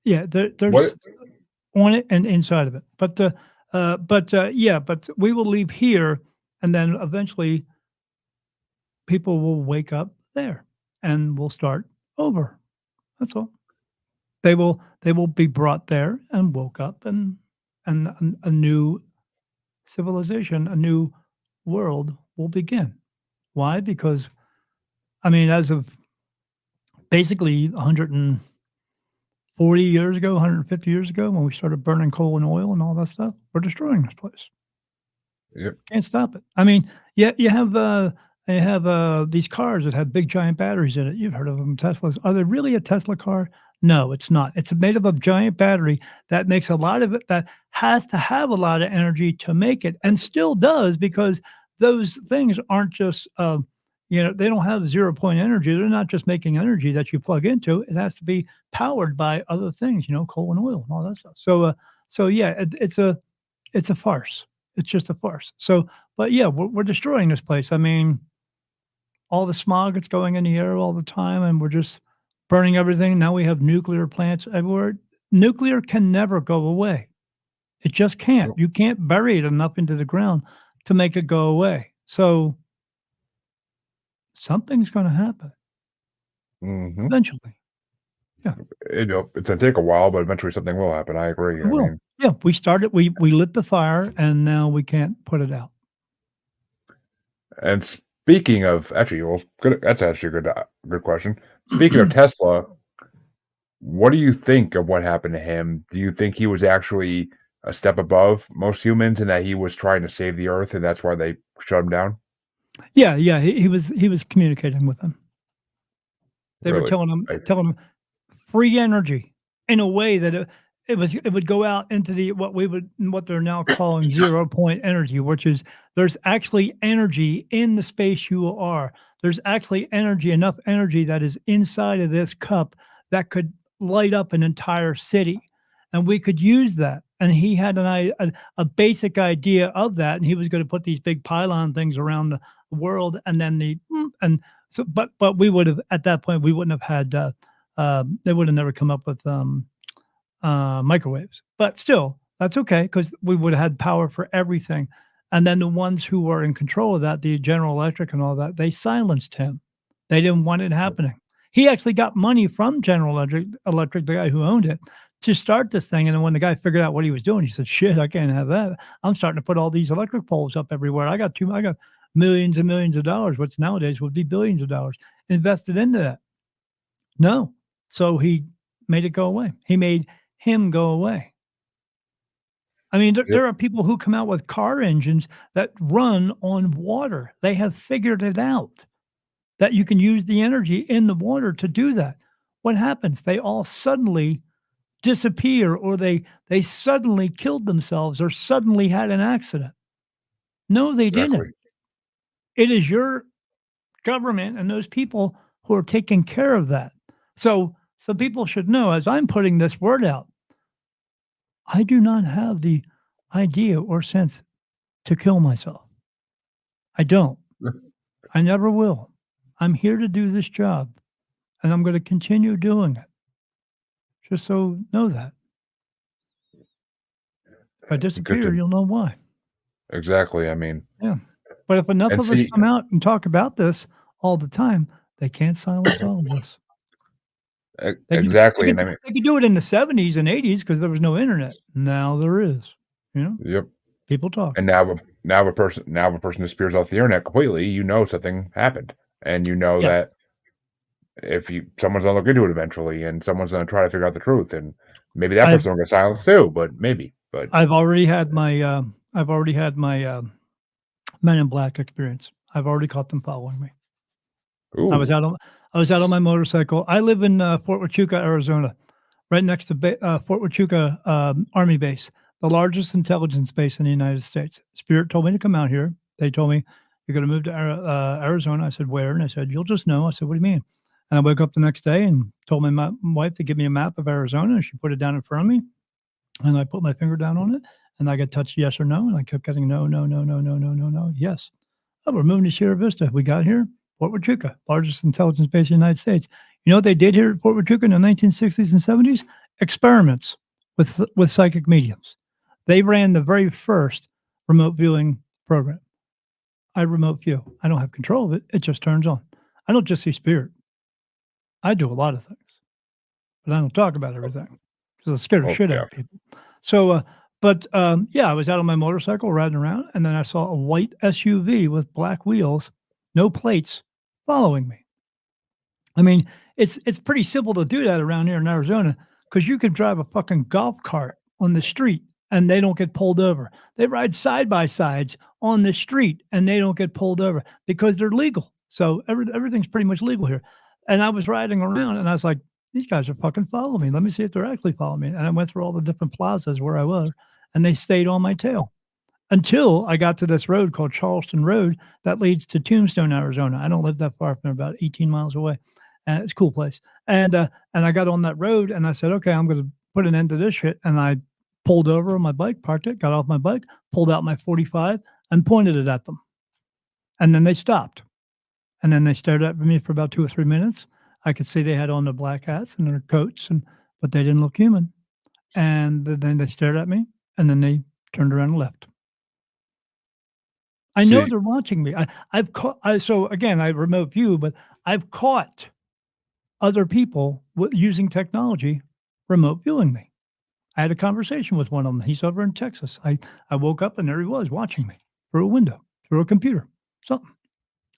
Yeah,
what
there's on it and inside of it. Yeah, but we will leave here, and then eventually people will wake up there, and we'll start over. That's all. They will be brought there and woke up, and a new civilization, a new world will begin. Why? Because I mean, as of basically 140 years ago, 150 years ago, when we started burning coal and oil and all that stuff, we're destroying this place.
yep,
Can't stop it. I mean, yeah, you have, They have, these cars that have big giant batteries in it. You've heard of them, Teslas. Are they really a Tesla car? No, it's not. It's made of a giant battery that makes a lot of it that has to have a lot of energy to make it and still does because those things aren't just, they don't have 0 point energy. They're not just making energy that you plug into. It has to be powered by other things, coal and oil and all that stuff. So yeah, it's a farce. It's just a farce. So, but yeah, we're destroying this place. I mean, all the smog that's going in the air all the time, and we're just burning everything. Now we have nuclear plants everywhere. Nuclear can never go away. It just can't. You can't bury it enough into the ground to make it go away. So something's going to happen
Mhm.
eventually. Yeah,
It's gonna take a while, but eventually something will happen. I agree.
it
I
will.
mean,
Yeah, we started. We lit the fire, and now we can't put it out.
and speaking of actually, well, good. That's actually a good question. Speaking of Tesla, what do you think of what happened to him? Do you think he was actually a step above most humans, and that he was trying to save the Earth, and that's why they shut him down?
Yeah, yeah. He was communicating with them. They were
Really?
telling him free energy in a way that it would go out into what they're now calling 0 point energy, which is there's actually energy in the space you are. There's actually energy, enough energy that is inside of this cup that could light up an entire city, and we could use that. And he had a basic idea of that, and he was going to put these big pylon things around the world, and then and so, but we would have at that point we wouldn't have had they would have never come up with microwaves. But still, that's okay because we would have had power for everything. And then the ones who were in control of that, the General Electric and all that, they silenced him. They didn't want it happening. He actually got money from General Electric, the guy who owned it, to start this thing. And then when the guy figured out what he was doing, he said, "Shit, I can't have that. I'm starting to put all these electric poles up everywhere. I got millions and millions of dollars, which nowadays would be billions of dollars invested into that." No. So he made it go away. He made him go away. I mean, there
Yep.
are people who come out with car engines that run on water. They have figured it out that you can use the energy in the water to do that. What happens? They all suddenly disappear or they suddenly killed themselves or suddenly had an accident. No, they didn't.
Exactly.
It is your government and those people who are taking care of that. So people should know as I'm putting this word out, I do not have the idea or sense to kill myself. I don't. I never will. I'm here to do this job and I'm going to continue doing it. Just so know that. If I
Good
disappear,
to
you'll know why.
exactly. I mean,
Yeah. But if enough
and
of us
see,
come out and talk about this all the time, they can't silence all of us. They could they
exactly,
could
and I mean,
they could do it in the '70s and '80s because there was no internet. Now there is. You know,
yep.
people talk.
And now if a person disappears off the internet completely, you know something happened, and you know
Yeah.
that if you someone's gonna look into it eventually, and someone's gonna try to figure out the truth, and maybe that
I've
person will get silenced too, but maybe, but
I've already had my Men in Black experience. I've already caught them following me. I was
ooh,
out on I was out on my motorcycle. I live in Fort Huachuca, Arizona, right next to Fort Huachuca Army Base, the largest intelligence base in the United States. Spirit told me to come out here. They told me you're going to move to Arizona. I said where? And I said you'll just know. I said what do you mean? And I woke up the next day and told my wife to give me a map of Arizona. And she put it down in front of me, and I put my finger down on it, and I got touched yes or no, and I kept getting no, no, no, no, no, no, no, no, yes. Oh, we're moving to Sierra Vista. We got here, Fort Huachuca, largest intelligence base in the United States. You know what they did here at Fort Huachuca in the 1960s and 70s? Experiments with psychic mediums. They ran the very first remote viewing program. I remote view. I don't have control of it. It just turns on. I don't just see spirit. I do a lot of things, but I don't talk about everything because it scared the
oh
shit out
yeah,
of people. So, yeah, I was out on my motorcycle riding around, and then I saw a white SUV with black wheels, no plates, following me. I mean, it's pretty simple to do that around here in Arizona because you could drive a fucking golf cart on the street and they don't get pulled over. They ride side by sides on the street and they don't get pulled over because they're legal. So everything's pretty much legal here. And I was riding around and I was like, these guys are fucking following me. Let me see if they're actually following me. And I went through all the different plazas where I was, and they stayed on my tail until I got to this road called Charleston Road that leads to Tombstone, Arizona. I don't live that far from there, about 18 miles away. And it's a cool place. And I got on that road and I said, okay, I'm going to put an end to this shit. And I pulled over on my bike, parked it, got off my bike, pulled out my 45 and pointed it at them. And then they stopped. And then they stared at me for about 2 or 3 minutes. I could see they had on their black hats and their coats, but they didn't look human. And then they stared at me, and then they turned around and left. I know
See,
they're watching me. I've caught. So again, I remote view, but I've caught other people using technology remote viewing me. I had a conversation with one of them. He's over in Texas. I woke up and there he was watching me through a window, through a computer, something.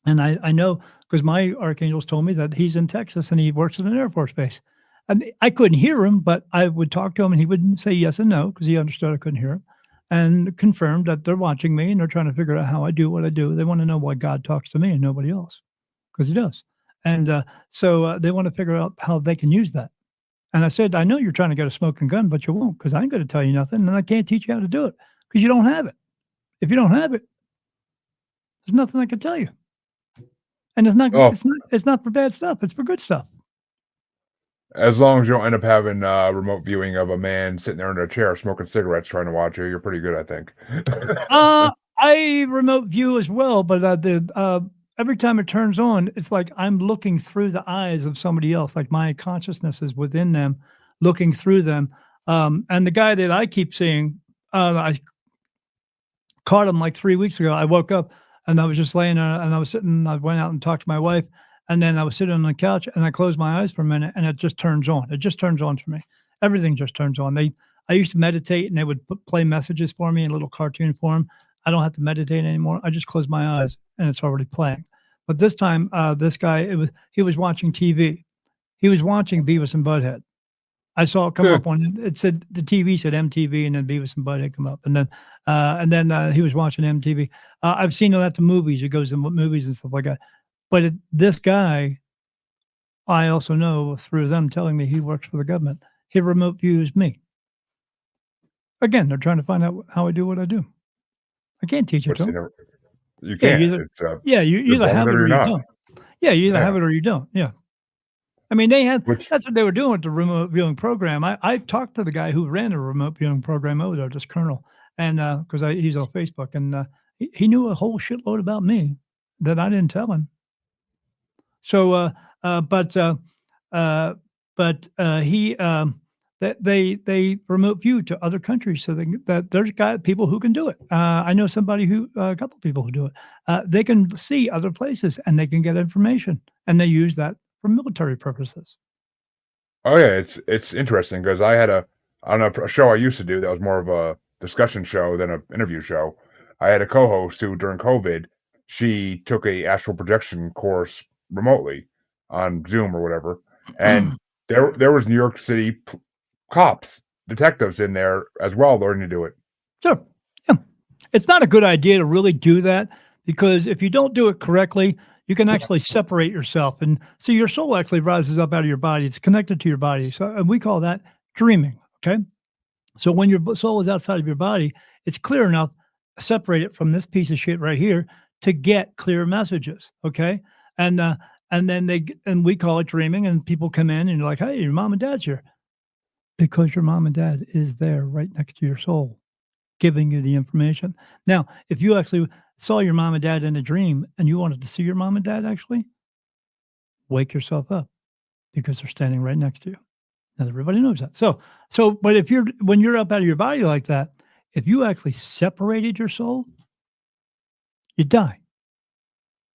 And I know because my archangels told me that he's in Texas and he works at an Air Force base. And I couldn't hear him, but I would talk to him and he would say yes and no because he understood I couldn't hear him, and confirmed that they're watching me and they're trying to figure out how I do what I do. They want to know why God talks to me and nobody else, because he does. And so they want to figure out how they can use that. And I said, I know you're trying to get a smoking gun, but you won't, because I ain't going to tell you nothing, and I can't teach you how to do it because you don't have it. If you don't have it, there's nothing I can tell you. And
oh,
it's not for bad stuff, it's for good stuff.
as long as you don't end up having remote viewing of a man sitting there in a chair smoking cigarettes trying to watch you, you're pretty good, I think.
I remote view as well, but, every time it turns on, it's like I'm looking through the eyes of somebody else, like my consciousness is within them, looking through them, and the guy that I keep seeing, I caught him like 3 weeks ago. I woke up and I was just laying there and I was sitting, I went out and talked to my wife, and then I was sitting on the couch and I closed my eyes for a minute and it just turns on. It just turns on for me. Everything just turns on. I used to meditate and they would play messages for me in little cartoon form. I don't have to meditate anymore. I just close my eyes and it's already playing. But this time, this guy, he was watching TV. He was watching Beavis and Butthead. I saw it come
Good.
up on it said the TV said MTV, and then Beavis and Butthead come up, and then he was watching MTV. I've seen it at the movies. It goes in movies and stuff like that. But this guy, I also know through them telling me he works for the government. He remote views me. Again, they're trying to find out how I do what I do. I can't teach it
Which
to
they
them.
never, you
Yeah,
can't. It's
you
you're
either
born with
have
it
it
or
or
you're
you
not.
don't. Yeah, you either have
Yeah.
it or you don't. Yeah. I mean, they had
Which
that's what they were doing with the remote viewing program. I talked to the guy who ran the remote viewing program over there, this colonel, and because he's on Facebook, and he knew a whole shitload about me that I didn't tell him. So, uh, but uh, uh, he that they remote view to other countries, so that there's got people who can do it. I know somebody who a couple people who do it. They can see other places and they can get information, and they use that for military purposes.
Oh yeah, it's interesting because I had on a show I used to do that was more of a discussion show than an interview show. I had a co-host who during COVID, she took a astral projection course remotely on Zoom or whatever, and there was New York City cops, detectives in there as well learning to do it.
Sure. Yeah. It's not a good idea to really do that because if you don't do it correctly, you can actually separate yourself. And so your soul actually rises up out of your body. It's connected to your body. So and we call that dreaming. Okay. So when your soul is outside of your body, it's clear enough, separate it from this piece of shit right here to get clear messages. Okay. And, and then and we call it dreaming, and people come in and you're like, hey, your mom and dad's here because your mom and dad is there right next to your soul giving you the information. Now, if you actually saw your mom and dad in a dream and you wanted to see your mom and dad actually, wake yourself up because they're standing right next to you. Now everybody knows that. But if when you're up out of your body like that, if you actually separated your soul, you die.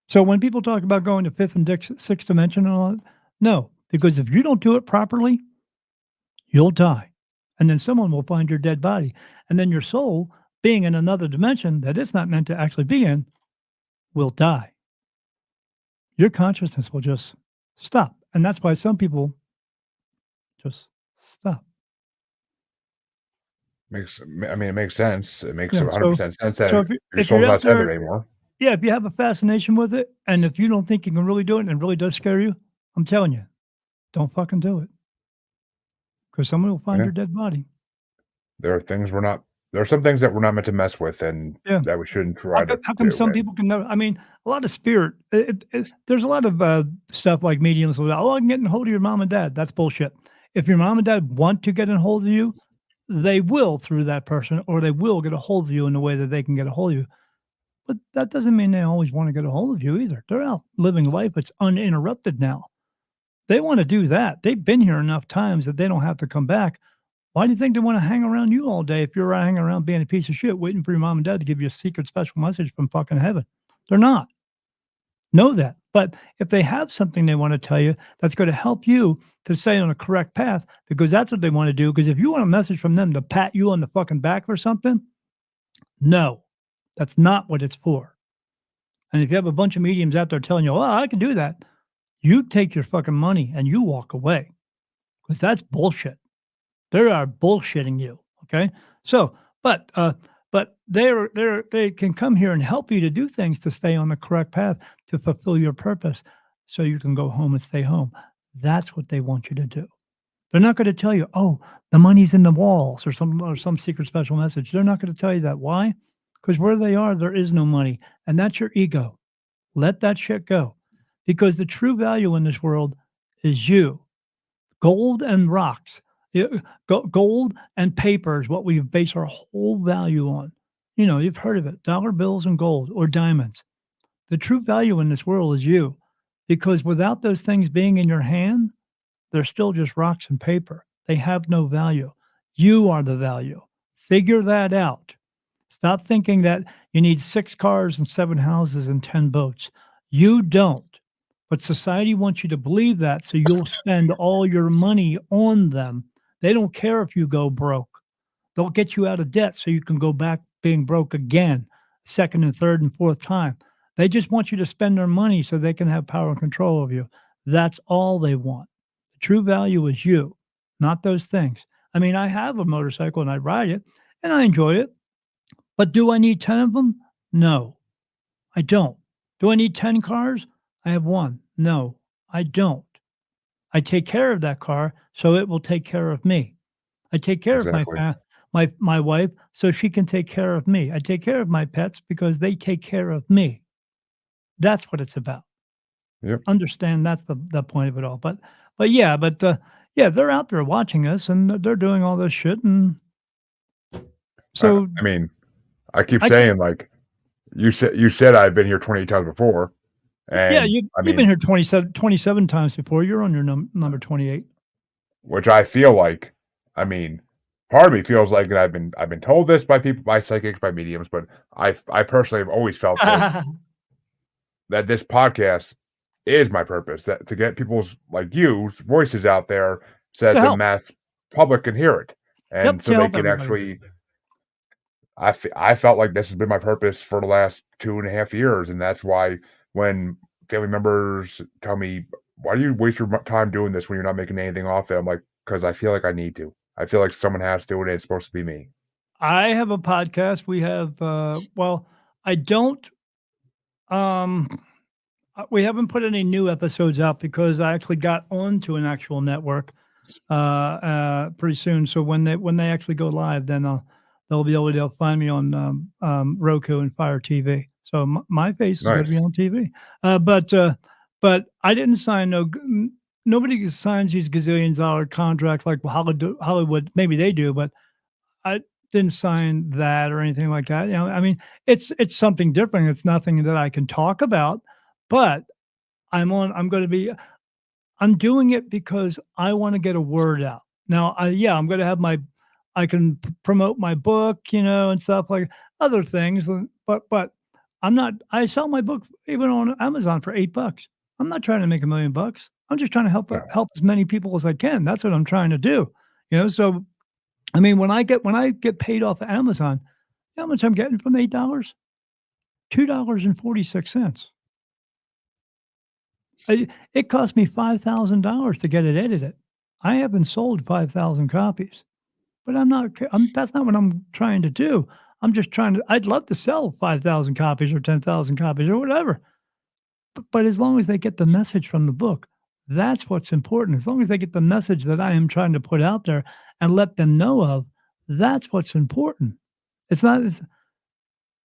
So when people talk about going to fifth and sixth dimension and all that, no, because if you don't do it properly, you'll die. And then someone will find your dead body. And then your soul, being in another dimension that it's not meant to actually be in, will die. Your consciousness will just stop. And that's why some people just stop.
I mean, it makes sense. It makes
Yeah. So
100% sense
so
that your
if you're
soul's
out
not tethered
there,
anymore.
yeah, if you have a fascination with it, and if you don't think you can really do it and it really does scare you, I'm telling you, don't fucking do it because someone will find
Yeah.
your dead body.
There are things we're not there are some things that we're not meant to mess with and
Yeah.
that we shouldn't try to
How come
do,
some
and
people can never? I mean, a lot of spirit. There's a lot of stuff like mediums. Oh, I can get in hold of your mom and dad. That's bullshit. If your mom and dad want to get in hold of you, they will through that person, or they will get a hold of you in the way that they can get a hold of you. But that doesn't mean they always want to get a hold of you either. They're out living life that's uninterrupted now. They want to do that. They've been here enough times that they don't have to come back. Why do you think they want to hang around you all day if you're hanging around being a piece of shit, waiting for your mom and dad to give you a secret special message from fucking heaven? They're not. Know that. But if they have something they want to tell you that's going to help you to stay on a correct path, because that's what they want to do. Because if you want a message from them to pat you on the fucking back or something, no, that's not what it's for. And if you have a bunch of mediums out there telling you, "Oh, I can do that," you take your fucking money and you walk away because that's bullshit. They are bullshitting you. Okay. So, but, uh, but they can come here and help you to do things to stay on the correct path to fulfill your purpose so you can go home and stay home. That's what they want you to do. They're not going to tell you, oh, the money's in the walls or some secret special message. They're not going to tell you that. Why? Because where they are, there is no money. And that's your ego. Let that shit go. Because the true value in this world is you. Gold and rocks. Yeah, gold and paper is what we base our whole value on. You know, you've heard of it, dollar bills and gold or diamonds. The true value in this world is you, because without those things being in your hand, they're still just rocks and paper. They have no value. You are the value. Figure that out. Stop thinking that you need 6 cars and 7 houses and 10 boats. You don't. But society wants you to believe that, so you'll spend all your money on them. They don't care if you go broke. They'll get you out of debt so you can go back being broke again, second and third and fourth time. They just want you to spend their money so they can have power and control of you. That's all they want. The true value is you, not those things. I mean, I have a motorcycle and I ride it and I enjoy it. But do I need 10 of them? No, I don't. Do I need 10 cars? I have 1. No, I don't. I take care of that car so it will take care of me. I take care of
exactly.
my wife so she can take care of me. I take care of my pets because they take care of me. That's what it's about.
Yep.
Understand that's the point of it all. But yeah, yeah, they're out there watching us and they're doing all this shit, and so
I mean, I keep
I can
saying, like, you said I've been here 20 times before,
yeah,
and, I
you've been
mean,
here 27 times before. You're on your number 28.
which I feel like, I mean, part of me feels like, and I've been told this by people, by psychics, by mediums, but I personally have always felt this, that this podcast is my purpose, that to get people's, like you's voices out there so that
To
the
help.
mass public can hear it, and
Yep,
so
to
they
help
can
everybody.
actually I felt like this has been my purpose for the last 2.5 years, and that's why when family members tell me, "Why do you waste your time doing this when you're not making anything off it?" I'm like, "'Cause I feel like I need to. I feel like someone has to, and it's supposed to be me."
I have a podcast. We have, well, I don't, um, we haven't put any new episodes out because I actually got onto an actual network, pretty soon. So when they actually go live, then they'll be able to find me on Roku and Fire TV. So my face is going to be
Nice.
on TV. But I didn't sign nobody signs these gazillion dollar contracts like Hollywood. Maybe they do, but I didn't sign that or anything like that. You know, I mean, it's something different. It's nothing that I can talk about, but I'm going to be I'm doing it because I wanna get a word out. Now, yeah, I'm gonna have my I can promote my book, you know, and stuff like other things, but I'm not I sell my book even on Amazon for $8. I'm not trying to make $1,000,000. I'm just trying to
No.
help as many people as I can. That's what I'm trying to do, you know, so, I mean, when I get paid off of Amazon, you know how much I'm getting from the $8? $2.46. It cost me $5,000 to get it edited. I haven't sold 5,000 copies, but I'm not. That's not what I'm trying to do. I'm just trying to. I'd love to sell 5,000 copies or 10,000 copies or whatever. But as long as they get the message from the book, that's what's important. As long as they get the message that I am trying to put out there and let them know of, that's what's important. It's not it's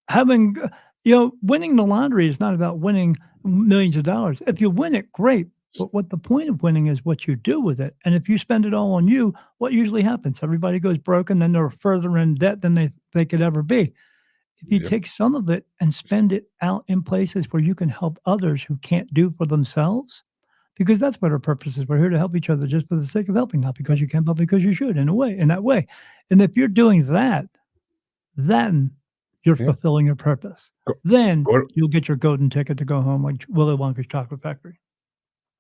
having, winning the lottery is not about winning millions of dollars. If you win it, great. But what the point of winning is what you do with it. And if you spend it all on you, what usually happens? Everybody goes broke and then they're further in debt than they could ever be. If you
Yep.
take some of it and spend it out in places where you can help others who can't do for themselves, because that's what our purpose is. We're here to help each other just for the sake of helping, not because you can, but because you should, in that way. And if you're doing that, then you're
Yep.
fulfilling your purpose.
Go,
Then
go
you'll get your golden ticket to go home like Willy Wonka's chocolate factory.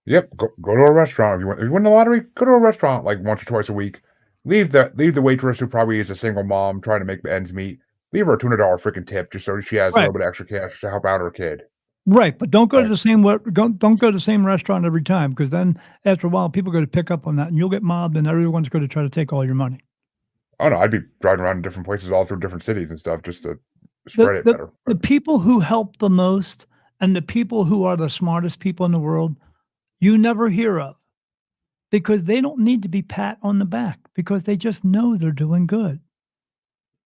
Yep, go to a restaurant. If you win the lottery, go to a restaurant like once or twice a week. Leave the waitress who probably is a single mom trying to make ends meet. Leave her a $200 freaking tip just so she has a
Right.
little bit of extra cash to help out her kid.
Right, but don't go to
Right.
the same don't go to the same restaurant every time because then after a while people are going to pick up on that and you'll get mobbed and everyone's going to try to take all your money.
Oh no, I'd be driving around in different places all through different cities and stuff just to
The
spread it
the
better.
the
But
people who help the most and the people who are the smartest people in the world, you never hear of because they don't need to be pat on the back because they just know they're doing good.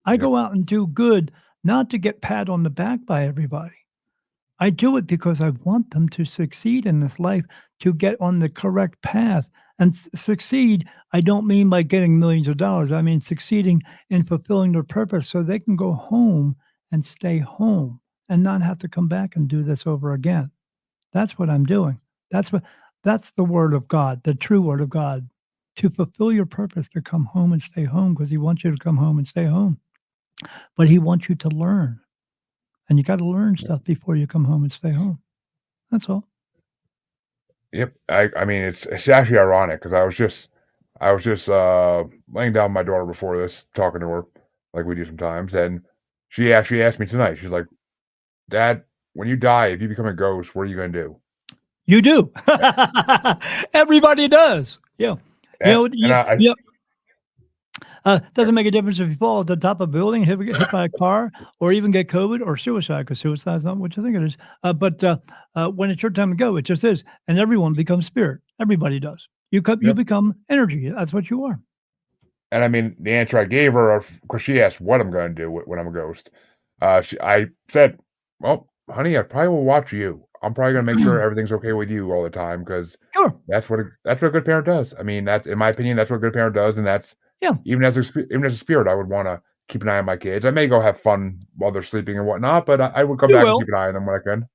I
yep,
go out and do good not to get pat on the back by everybody. I do it because I want them to succeed in this life, to get on the correct path. And succeed, I don't mean by getting millions of dollars. I mean succeeding in fulfilling their purpose so they can go home and stay home and not have to come back and do this over again. That's what I'm doing. That's what that's the word of God, the true word of God. To fulfill your purpose, to come home and stay home because he wants you to come home and stay home. But he wants you to learn. And you got to learn
yep,
stuff before you come home and stay home. That's all.
yep. I mean it's actually ironic because I was just laying down with my daughter before this, talking to her like we do sometimes, and she actually asked me tonight. She's like, "Dad, when you die, if you become a ghost, what are you gonna do?"
You do. Everybody does. Yeah.
And I
Yeah. Doesn't make a difference if you fall at the top of a building, hit by a car, or even get COVID or suicide, because suicide is not what you think it is. But when it's your time to go, it just is. And everyone becomes spirit. Everybody does. You
yep.
become energy. That's what you are.
And I mean, the answer I gave her, of course, she asked what I'm going to do when I'm a ghost. I said, "Well, honey, I probably will watch you. I'm probably going to make sure everything's okay with you all the time because
Sure.
that's what a good parent does. I mean, that's in my opinion, that's what a good parent does, and that's
Yeah.
even as a spirit, I would want to keep an eye on my kids. I may go have fun while they're sleeping and whatnot, but I would come
You
back and keep
will.
an eye on them when I can.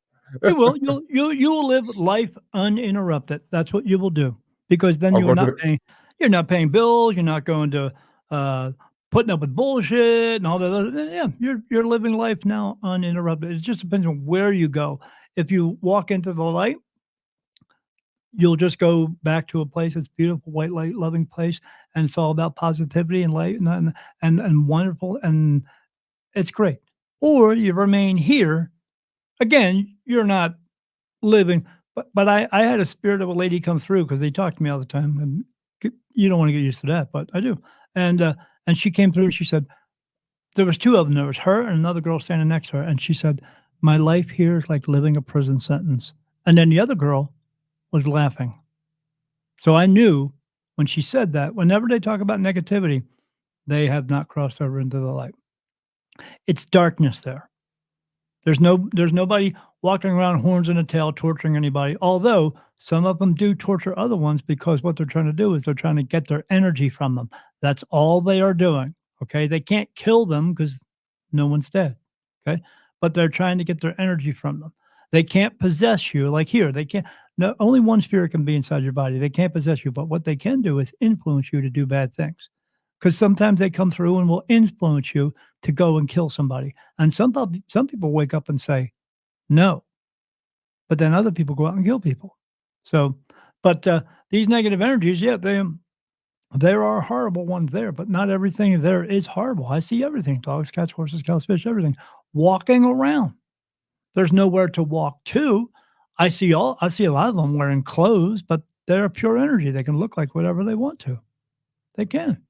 You will. You will live life uninterrupted. That's what you will do because then
I'll go to the
you're not paying bills. You're not going to uh, putting up with bullshit and all that. Yeah, you're living life now uninterrupted. It just depends on where you go. If you walk into the light, you'll just go back to a place that's beautiful, white light, loving place, and it's all about positivity and light and wonderful, and it's great. Or you remain here. Again, you're not living. But I had a spirit of a lady come through because they talk to me all the time, and you don't wanna get used to that, but I do. And she came through and she said there was 2 of them. There was her and another girl standing next to her, and she said, "My life here is like living a prison sentence." And then the other girl was laughing. So I knew when she said that, whenever they talk about negativity, they have not crossed over into the light. It's darkness there. There's nobody walking around horns in a tail torturing anybody, although some of them do torture other ones because what they're trying to do is they're trying to get their energy from them. That's all they are doing, okay? They can't kill them because no one's dead, okay? But they're trying to get their energy from them. They can't possess you like here, they can't no only one spirit can be inside your body. They can't possess you, but what they can do is influence you to do bad things. Because sometimes they come through and will influence you to go and kill somebody. And some people wake up and say, "No," but then other people go out and kill people. So, but these negative energies, yeah, there are horrible ones there, but not everything there is horrible. I see everything: dogs, cats, horses, cows, fish, everything walking around. There's nowhere to walk to. I see a lot of them wearing clothes, but they're pure energy. They can look like whatever they want to. They can.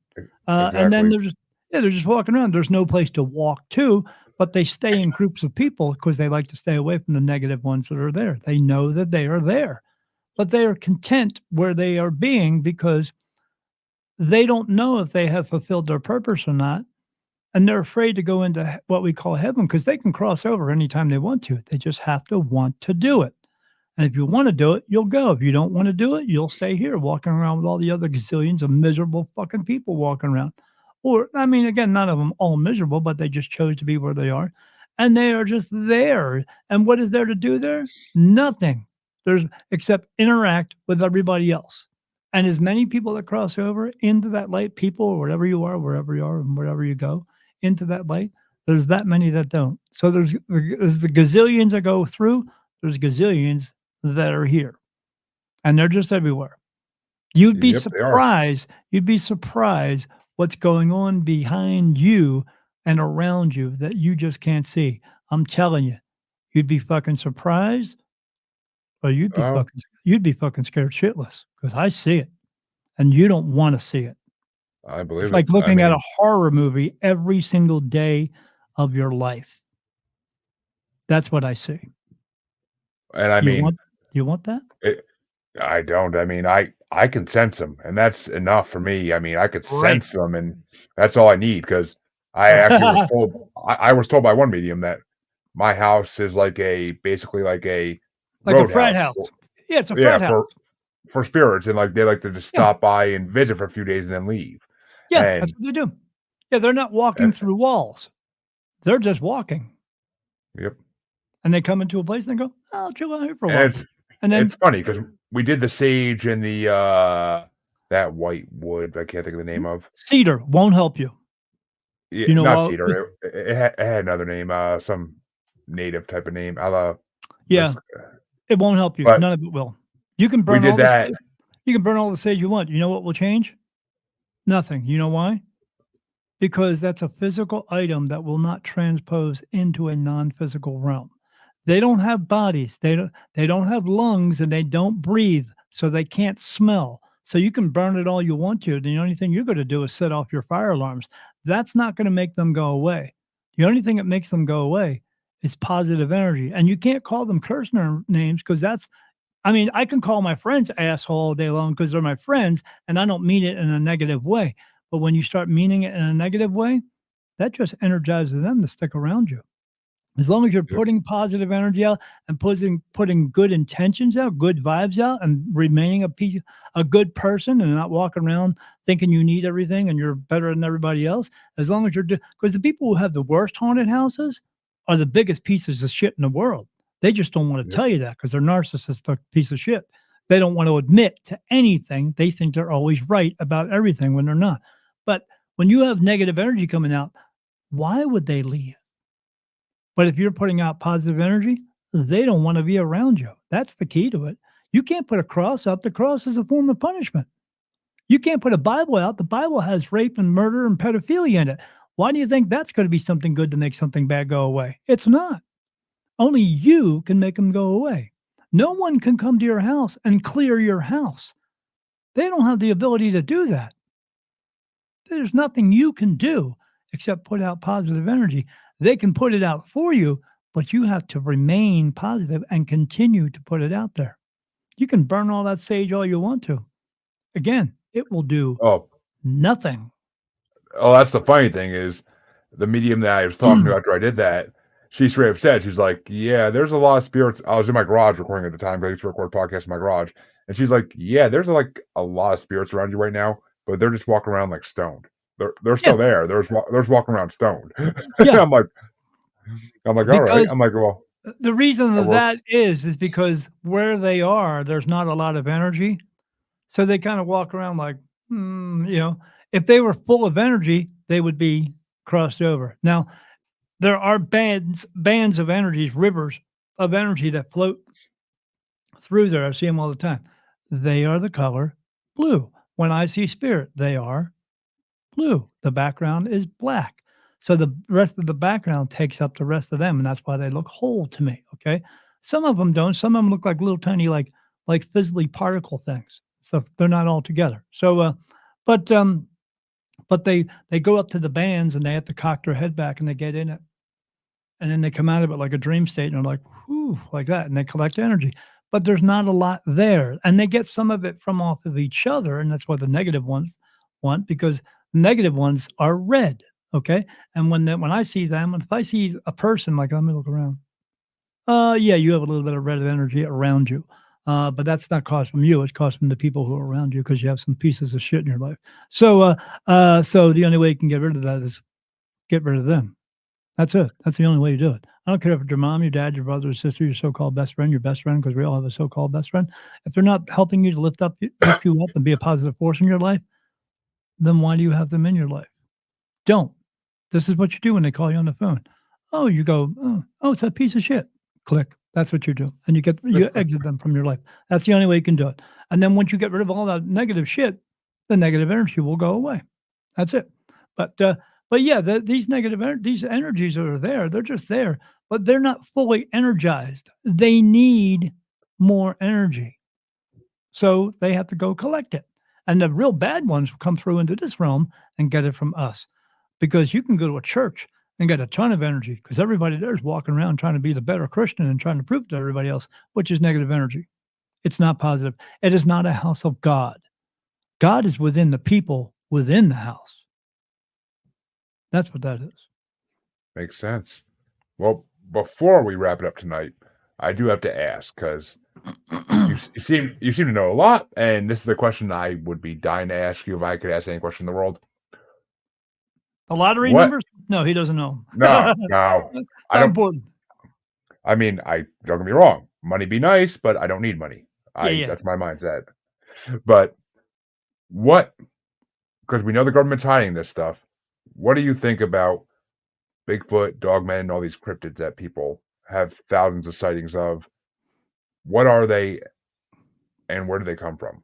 And then
Exactly.
they're just walking around. There's no place to walk to, but they stay in groups of people because they like to stay away from the negative ones that are there. They know that they are there, but they are content where they are being because they don't know if they have fulfilled their purpose or not. And they're afraid to go into what we call heaven because they can cross over anytime they want to. They just have to want to do it. And if you want to do it, you'll go. If you don't want to do it, you'll stay here walking around with all the other gazillions of miserable fucking people walking around. Or, I mean, again, none of them all miserable, but they just chose to be where they are. And they are just there. And what is there to do there? Nothing. There's except interact with everybody else. And as many people that cross over into that light, people or whatever you are, wherever you are, and wherever you go into that light, there's that many that don't. So there's the gazillions that go through, there's gazillions that are here, and they're just everywhere.
Yep, they are.
You'd be surprised what's going on behind you and around you that you just can't see. I'm telling you, you'd be fucking surprised or
Oh,
you'd be fucking scared shitless because I see it and you don't want to see it.
I
It's
believe it.
like
I
looking at a
mean,
horror movie every single day of your life. That's what I see.
and I
You
mean,
want you want that?
it, I don't. I mean, I can sense them, and that's enough for me. I mean, I could
Right.
sense them, and that's all I need because I actually was told I was told by one medium that my house is like a basically like a
Like a frat
roadhouse.
house. Yeah, it's a
Yeah,
frat house.
for spirits, and like they like to just
Yeah.
stop by and visit for a few days and then leave.
Yeah, that's
And
what they do. Yeah, they're not walking
and
through walls. They're just walking,
yep,
and they come into a place and they go, "Oh, I'll chill out here for a
and
while." And
it's
then
funny because we did the sage and the that white wood I can't think of the name of.
cedar won't help you.
Yeah,
You know
not
what?
cedar. It had another name, some native type of name.
Yeah,
Let's
it won't help you.
but
None of it will. You can
we
burn
did
all the
that.
sage you can burn all the sage you want. You know what will change? Nothing. You know why? Because that's a physical item that will not transpose into a non-physical realm. They don't have bodies, they don't have lungs, and they don't breathe, so they can't smell. So you can burn it all you want to, the only thing you're gonna do is set off your fire alarms. That's not gonna make them go away. The only thing that makes them go away is positive energy, and you can't call them curse names because that's I mean, I can call my friends asshole all day long because 'cause they're my friends, and I don't mean it in a negative way. But when you start meaning it in a negative way, that just energizes them to stick around you. As long as you're
Yep,
putting positive energy out and putting good intentions out, good vibes out, and remaining a good person and not walking around thinking you need everything and you're better than everybody else, as long as you're because the people who have the worst haunted houses are the biggest pieces of shit in the world. They just don't want to
yep,
tell you that because they're narcissists, piece of shit. They don't want to admit to anything. They think they're always right about everything when they're not. But when you have negative energy coming out, why would they leave? But if you're putting out positive energy, they don't want to be around you. That's the key to it. You can't put a cross out. The cross is a form of punishment. You can't put a Bible out. The Bible has rape and murder and pedophilia in it. Why do you think that's going to be something good to make something bad go away? It's not. Only you can make them go away. No one can come to your house and clear your house. They don't have the ability to do that. There's nothing you can do except put out positive energy. They can put it out for you, but you have to remain positive and continue to put it out there. You can burn all that sage all you want to. Again, it will do
oh
nothing.
oh, that's the funny thing is the medium that I was talking to after I did that, she straight up said, she's like, "Yeah, there's a lot of spirits." I was in my garage recording at the time 'cause I used to record podcasts in my garage, and she's like, "Yeah, there's, like, a lot of spirits around you right now, but they're just walking around, like, stoned. They're
Yeah,
still there. They're just walking around stoned."
yeah.
I'm like "Alright."
Because
I'm like, "Well,
the reason
that
that that
works."
is because where they are, there's not a lot of energy. So they kind of walk around like, if they were full of energy, they would be crossed over. Now, there are bands of energies, rivers of energy that float through there. I see them all the time. They are the color blue. When I see spirit, they are blue. The background is black. So the rest of the background takes up the rest of them, and that's why they look whole to me. Okay. Some of them don't. Some of them look like little tiny, like fizzly particle things. So they're not all together. So, but But they go up to the bands and they have to cock their head back and they get in it. And then they come out of it like a dream state and they're like, whew, like that. And they collect energy. But there's not a lot there. And they get some of it from off of each other. And that's what the negative ones want because the negative ones are red. Okay. And when I see them, if I see a person, like, let me look around. Yeah, you have a little bit of red energy around you. But that's not caused from you. It's caused from the people who are around you because you have some pieces of shit in your life. So the only way you can get rid of that is get rid of them. That's it. That's the only way you do it. I don't care if it's your mom, your dad, your brother or sister, your so-called best friend, your best friend, because we all have a so-called best friend. If they're not helping you to lift you up and be a positive force in your life, then why do you have them in your life? Don't. This is what you do when they call you on the phone. Oh, you go, oh, it's that piece of shit. Click. That's what you do. And you exit them from your life. That's the only way you can do it. And then once you get rid of all that negative shit, the negative energy will go away. That's it. But uh, but yeah, these energies that are there, they're just there, but they're not fully energized. They need more energy. So they have to go collect it. And the real bad ones will come through into this realm and get it from us. Because you can go to a church and get a ton of energy because everybody there is walking around trying to be the better Christian and trying to prove to everybody else, which is negative energy. It's not positive. It is not a house of God. God is within the people within the house. That's what that is.
Makes sense. Well, before we wrap it up tonight, I do have to ask because you seem to know a lot, and this is the question I would be dying to ask you if I could ask any question in the world.
The lottery
What?
numbers? No, he doesn't know.
No, no, I
Not
don't.
important.
I mean, I don't get me wrong. Money be nice, but I don't need money.
Yeah,
I
yeah.
That's my mindset. But what? Because we know the government's hiding this stuff. What do you think about Bigfoot, Dogmen, all these cryptids that people have thousands of sightings of? What are they, and where do they come from?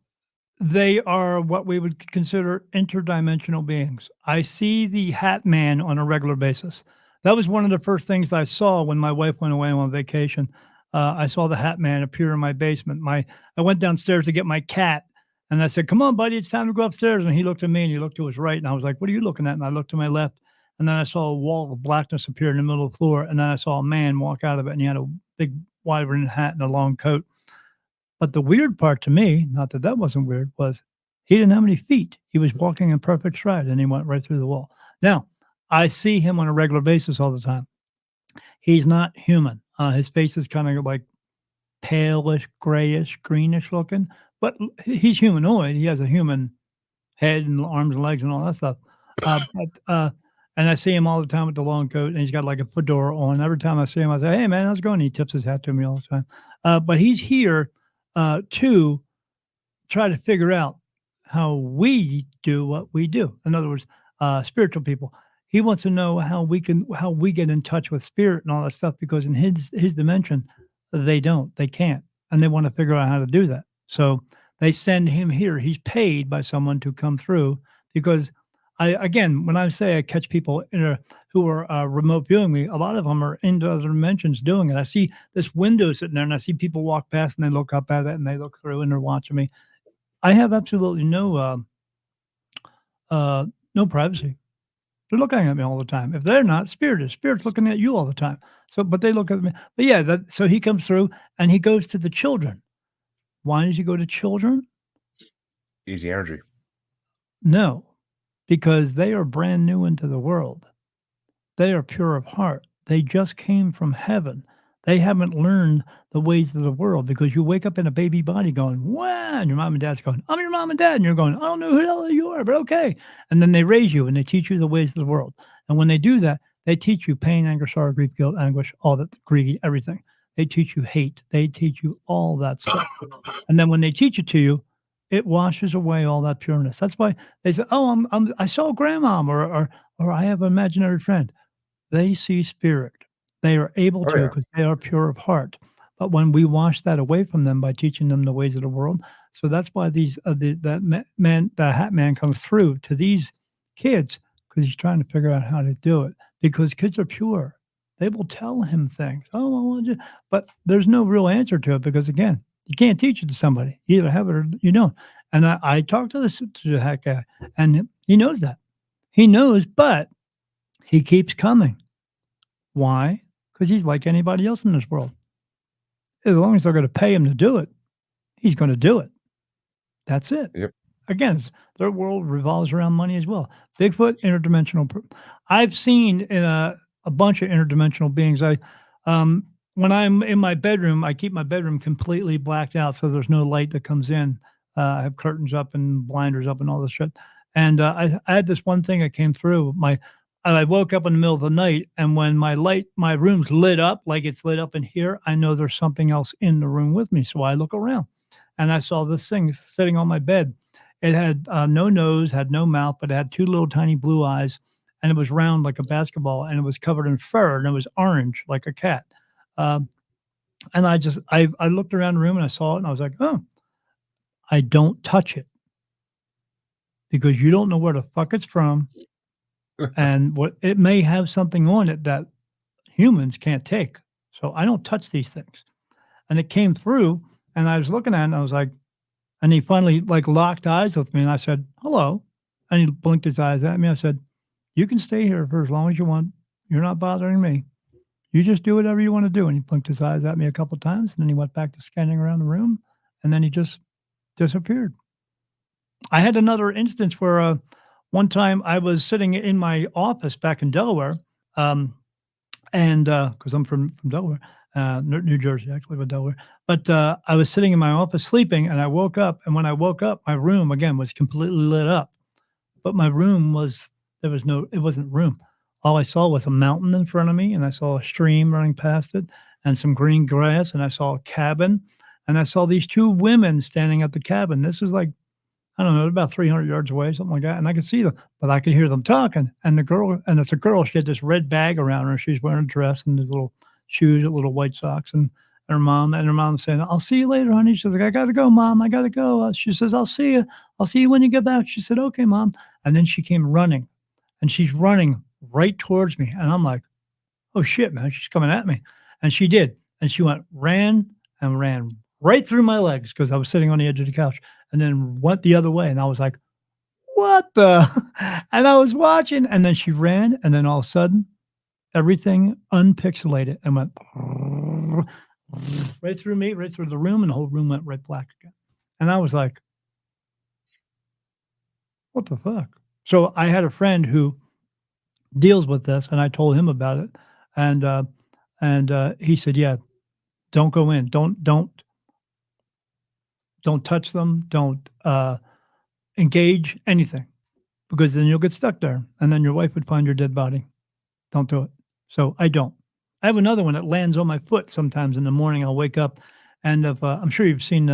They are what we would consider interdimensional beings. I see the Hat Man on a regular basis. That was one of the first things I saw when my wife went away on vacation. I saw the Hat Man appear in my basement. I went downstairs to get my cat, and I said, "Come on, buddy, it's time to go upstairs." And he looked at me, and he looked to his right, and I was like, "What are you looking at?" And I looked to my left, and then I saw a wall of blackness appear in the middle of the floor, and then I saw a man walk out of it, and he had a big wide-brimmed hat and a long coat. But the weird part to me, not that that wasn't weird, was he didn't have any feet. He was walking in perfect stride and he went right through the wall. Now, I see him on a regular basis all the time. He's not human. His face is kind of like palish, grayish, greenish looking, but he's humanoid. He has a human head and arms and legs and all that stuff. And I see him all the time with the long coat, and he's got like a fedora on. Every time I see him, I say, "Hey, man, how's it going?" He tips his hat to me all the time. But he's here to try to figure out how we do what we do. In other words, spiritual people. He wants to know how we get in touch with spirit and all that stuff because in his dimension, they can't, and they want to figure out how to do that. So they send him here. He's paid by someone to come through because when I say I catch people who are remote viewing me, a lot of them are into other dimensions doing it. I see this window sitting there, and I see people walk past, and they look up at it, and they look through, and they're watching me. I have absolutely no privacy. They're looking at me all the time. If they're not, spirit's looking at you all the time. So, but they look at me. But yeah, so he comes through and he goes to the children. Why does he go to children?
Easy energy.
No, because they are brand new into the world. They are pure of heart. They just came from heaven. They haven't learned the ways of the world because you wake up in a baby body going, wow, and your mom and dad's going, I'm your mom and dad. And you're going, I don't know who the hell you are, but okay. And then they raise you and they teach you the ways of the world. And when they do that, they teach you pain, anger, sorrow, grief, guilt, anguish, all that, greed, everything. They teach you hate. They teach you all that stuff. And then when they teach it to you, it washes away all that pureness. That's why they say, "Oh, I saw grandma, or I have an imaginary friend." They see spirit. They are able
Oh
to
yeah.
because they are pure of heart. But when we wash that away from them by teaching them the ways of the world, so that's why the Hat Man comes through to these kids because he's trying to figure out how to do it. Because kids are pure, they will tell him things. Oh, but there's no real answer to it because again, you can't teach it to somebody. You either have it or you don't. And I talked to the Hat guy, and he knows that. He knows, but he keeps coming. Why? Because he's like anybody else in this world. As long as they're going to pay him to do it, he's going to do it. That's it.
Yep.
Again, their world revolves around money as well. Bigfoot, interdimensional. I've seen in a bunch of interdimensional beings. Um, when I'm in my bedroom, I keep my bedroom completely blacked out so there's no light that comes in. I have curtains up and blinders up and all this shit. And I had this one thing that came through. I woke up in the middle of the night, and when my room's lit up like it's lit up in here, I know there's something else in the room with me. So I look around and I saw this thing sitting on my bed. It had no nose, had no mouth, but it had two little tiny blue eyes, and it was round like a basketball, and it was covered in fur, and it was orange like a cat. Um, and I looked around the room and I saw it, and I was like, oh, I don't touch it because you don't know where the fuck it's from, and what it may have something on it that humans can't take. So I don't touch these things. And it came through, and I was looking at it, and I was like, and he finally, like, locked eyes with me, and I said, "Hello." And he blinked his eyes at me. I said, "You can stay here for as long as you want. You're not bothering me. You just do whatever you wanna do." And he blinked his eyes at me a couple times, and then he went back to scanning around the room, and then he just disappeared. I had another instance where, one time I was sitting in my office back in Delaware, um, and, because 'cause I'm from Delaware, New Jersey, actually, but Delaware. But, I was sitting in my office sleeping, and I woke up, and when I woke up, my room, again, was completely lit up, but my room was there was no it wasn't room. All I saw was a mountain in front of me, and I saw a stream running past it, and some green grass, and I saw a cabin, and I saw these 2 women standing at the cabin. This was like, I don't know, about 300 yards away, something like that, and I could see them, but I could hear them talking, and it's a girl, she had this red bag around her, she's wearing a dress and these little shoes, little white socks, and her mom saying, "I'll see you later, honey." She's like, "I gotta go, mom, I gotta go." She says, "I'll see you. I'll see you when you get back." She said, "Okay, mom." And then she came running, and she's running right towards me, and I'm like, "Oh shit, man, she's coming at me." And she did. And she ran right through my legs because I was sitting on the edge of the couch, and then went the other way. And I was like, "What the?" And I was watching, and then she ran, and then all of a sudden, everything unpixelated and went right through me, right through the room, and the whole room went right black again. And I was like, "What the fuck?" So I had a friend who deals with this, and I told him about it, and he said, "Yeah, don't go in. Don't touch them. Don't engage anything because then you'll get stuck there, and then your wife would find your dead body. Don't do it." So I don't. I have another one that lands on my foot sometimes in the morning. I'll wake up, and if I'm sure you've seen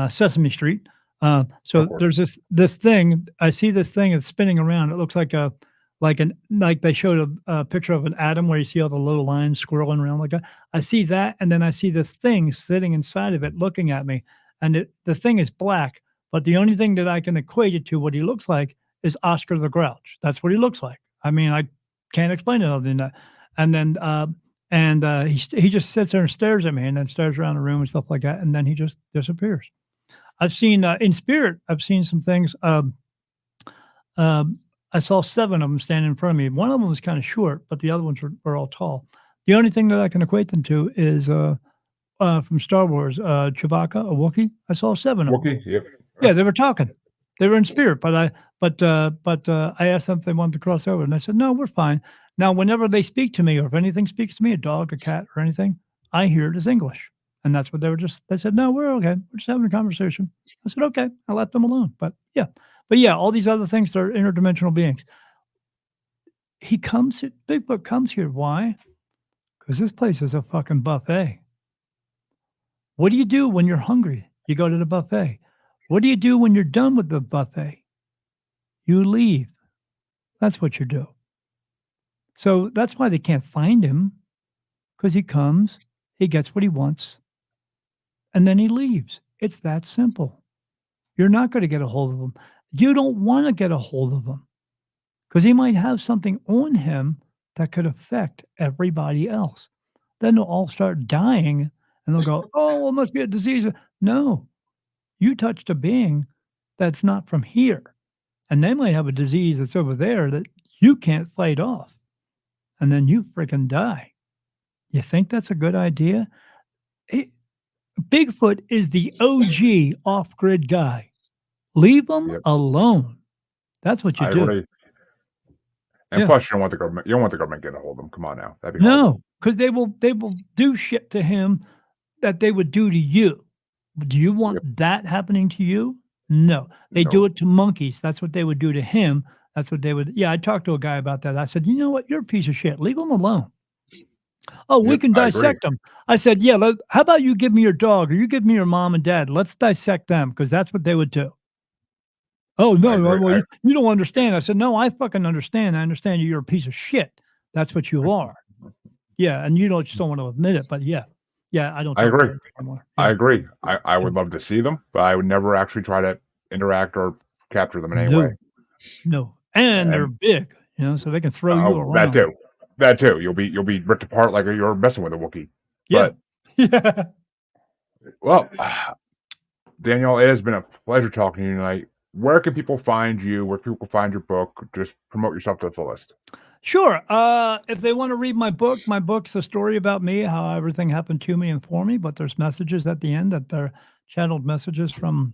Sesame Street.
Of
So
course.
there's this thing. I see this thing that's spinning around. It looks like they showed a picture of an atom where you see all the little lines swirling around like that. I see that, and then I see this thing sitting inside of it, looking at me, and the thing is black. But the only thing that I can equate it to what he looks like is Oscar the Grouch. That's what he looks like. I mean, I can't explain it other than that. And then he just sits there and stares at me, and then stares around the room and stuff like that, and then he just disappears. I've seen in spirit. I've seen some things. Um, I saw 7 of them standing in front of me. One of them was kind of short, but the other ones were all tall. The only thing that I can equate them to is from Star Wars, Chewbacca, a Wookiee. I saw 7 of them.
Wookie. Yep.
Yeah, they were talking. They were in spirit, but I asked them if they wanted to cross over, and they said, "No, we're fine." Now, whenever they speak to me, or if anything speaks to me, a dog, a cat, or anything, I hear it as English, and that's what they said, "No, we're okay. We're just having a conversation." I said, "Okay." I let them alone. But yeah, all these other things, they're interdimensional beings. Bigfoot comes here. Why? Because this place is a fucking buffet. What do you do when you're hungry? You go to the buffet. What do you do when you're done with the buffet? You leave. That's what you do. So that's why they can't find him, because he comes, he gets what he wants, and then he leaves. It's that simple. You're not going to get a hold of him. You don't want to get a hold of him because he might have something on him that could affect everybody else. Then they'll all start dying and they'll go, "Oh, well, it must be a disease." No, you touched a being that's not from here. and they might have a disease that's over there that you can't fight off, and then you freaking die. You think that's a good idea? It Bigfoot is the OG off-grid guy. Leave them
Yep.
alone. That's what you
I
do.
agree. And
Yeah.
plus, you don't want the government. You don't want the government getting a hold of them. Come on now, that'd be horrible.
No, because they will do shit to him that they would do to you. Do you
Yep.
want that happening to you? No. They do
No.
it to monkeys. That's what they would do to him. That's what they would I talked to a guy about that. I said, "You know what? You're a piece of shit. Leave him alone." "Oh, we
Yep.
can
I agree.
dissect them." I said, "Yeah, how about you give me your dog or you give me your mom and dad. Let's dissect them because that's what they would do." "Oh,
I
no, no,
agree.
well, you don't understand." I said, "No, I fucking understand. I understand you're a piece of shit. That's what you are." Yeah, and you don't just don't want to admit it, but yeah. Yeah, I don't
I
talk to
agree.
them anymore.
I
Yeah.
agree. I
Yeah.
would love to see them, but I would never actually try to interact or capture them in any way.
No, no, and they're
And
big, so they can throw you
oh, that
around.
too. That too. You'll be ripped apart like you're messing with a Wookiee.
Yeah.
But
Yeah.
well, Daniel, it has been a pleasure talking to you tonight. Where can people find you? Where can people find your book? Just promote yourself to the fullest.
Sure, if they wanna read my book's a story about me, how everything happened to me and for me, but there's messages at the end that are channeled messages from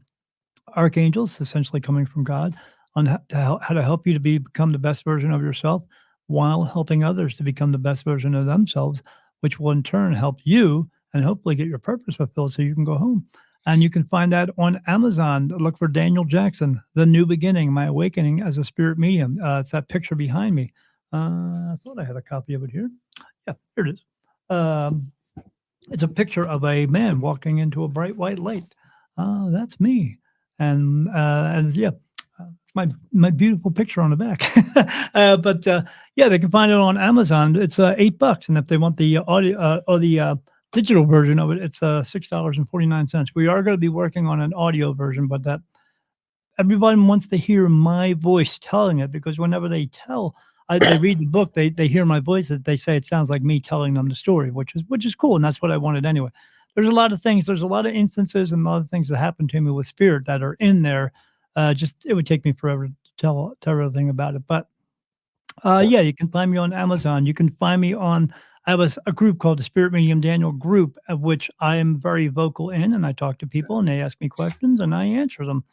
archangels, essentially coming from God, on how to help you to become the best version of yourself while helping others to become the best version of themselves, which will in turn help you and hopefully get your purpose fulfilled so you can go home. And you can find that on Amazon. Look for Daniel Jackson, The New Beginning, My Awakening as a Spirit Medium. It's that picture behind me. I thought I had a copy of it here. Yeah, here it is. Um, it's a picture of a man walking into a bright white light. That's me. And yeah, it's my beautiful picture on the back. But yeah, they can find it on Amazon. It's $8, and if they want the audio or the digital version of it, it's $6.49. We are going to be working on an audio version, but that everybody wants to hear my voice telling it because whenever they read the book, they hear my voice. That they say it sounds like me telling them the story, which is cool, and that's what I wanted anyway. There's a lot of things. There's a lot of instances and a lot of things that happened to me with spirit that are in there. Just it would take me forever to tell everything about it, but
Cool.
yeah, you can find me on Amazon. You can find me on. I have a group called the Spirit Medium Daniel Group, of which I am very vocal in, and I talk to people, and they ask me questions, and I answer them.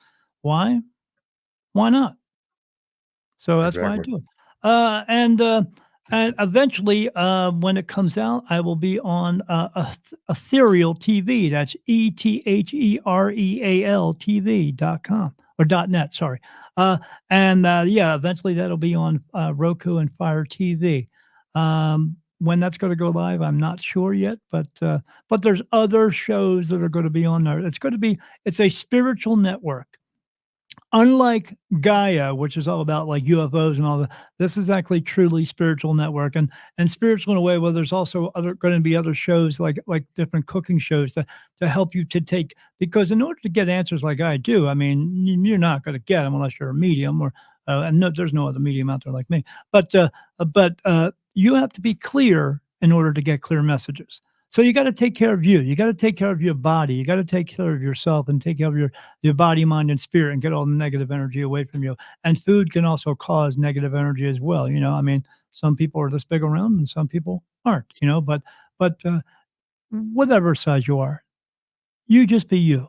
Why? Why not? So that's why I
Exactly.
do it. And eventually, when it comes out, I will be on Ethereal TV. That's ETHEREAL TV.com or .net. Sorry. And yeah, eventually that'll be on Roku and Fire TV. When that's going to go live, I'm not sure yet, but there's other shows that are going to be on there. It's a spiritual network. Unlike Gaia, which is all about like UFOs and all that, this is actually truly spiritual network and spiritual in a way where there's also other going to be other shows like different cooking shows to help you to take because in order to get answers like I do, I mean you're not going to get them unless you're a medium or and no, there's no other medium out there like me. But you have to be clear in order to get clear messages. So you got to take care of you. You got to take care of your body. You got to take care of yourself and take care of your body, mind, and spirit and get all the negative energy away from you. And food can also cause negative energy as well. I mean, some people are this big around and some people aren't, but whatever size you are, you just be you.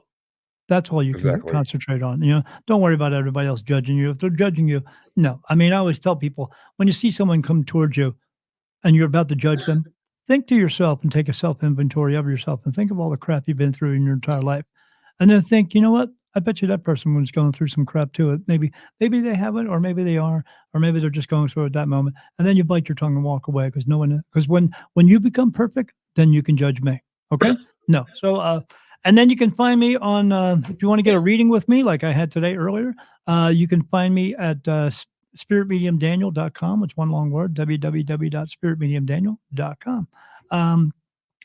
That's all you can
Exactly.
concentrate on. Don't worry about everybody else judging you. If they're judging you, no. I mean, I always tell people when you see someone come towards you, and you're about to judge them, think to yourself and take a self inventory of yourself and think of all the crap you've been through in your entire life. And then think, you know what? I bet you that person was going through some crap too. Maybe they haven't, or maybe they are, or maybe they're just going through it at that moment. And then you bite your tongue and walk away because when you become perfect, then you can judge me. Okay? No. So and then you can find me on if you want to get a reading with me, like I had today earlier, you can find me at spiritmediumdaniel.com. It's one long word, www.spiritmediumdaniel.com.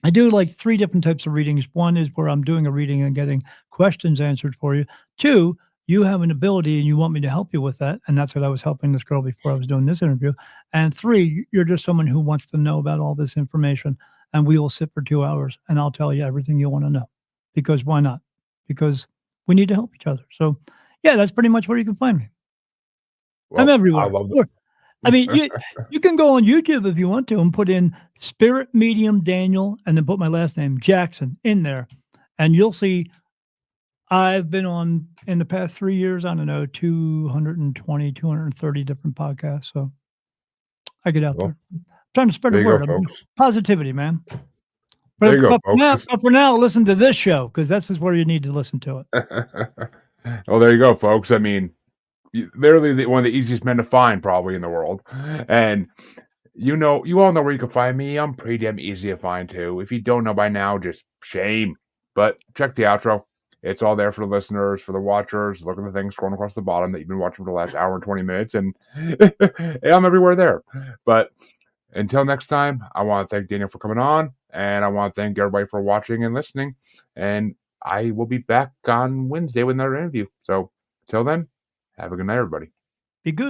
I do like three different types of readings. One is where I'm doing a reading and getting questions answered for you. Two, you have an ability and you want me to help you with that. And that's what I was helping this girl before I was doing this interview. And three, you're just someone who wants to know about all this information. And we will sit for 2 hours and I'll tell you everything you want to know. Because why not? Because we need to help each other. So, yeah, that's pretty much where you can find me. I'm
Well, I
everywhere.
love
Look, I mean, you can go on YouTube if you want to and put in Spirit Medium Daniel and then put my last name, Jackson, in there, and you'll see I've been on in the past 3 years, I don't know, 220, 230 different podcasts, so I get out
well,
there. Trying to spread the
there you go,
word.
folks.
Positivity, man.
There you go,
But for
folks.
now, listen to this show because this is where you need to listen to it.
Well, there you go, folks. I mean, literally one of the easiest men to find probably in the world. And you all know where you can find me. I'm pretty damn easy to find too. If you don't know by now, just shame. But check the outro. It's all there for the listeners, for the watchers. Look at the thing scrolling across the bottom that you've been watching for the last hour and 20 minutes, and I'm everywhere there. But until next time, I want to thank Daniel for coming on, and I want to thank everybody for watching and listening. And I will be back on Wednesday with another interview. So, till then, have a good night, everybody.
Be good.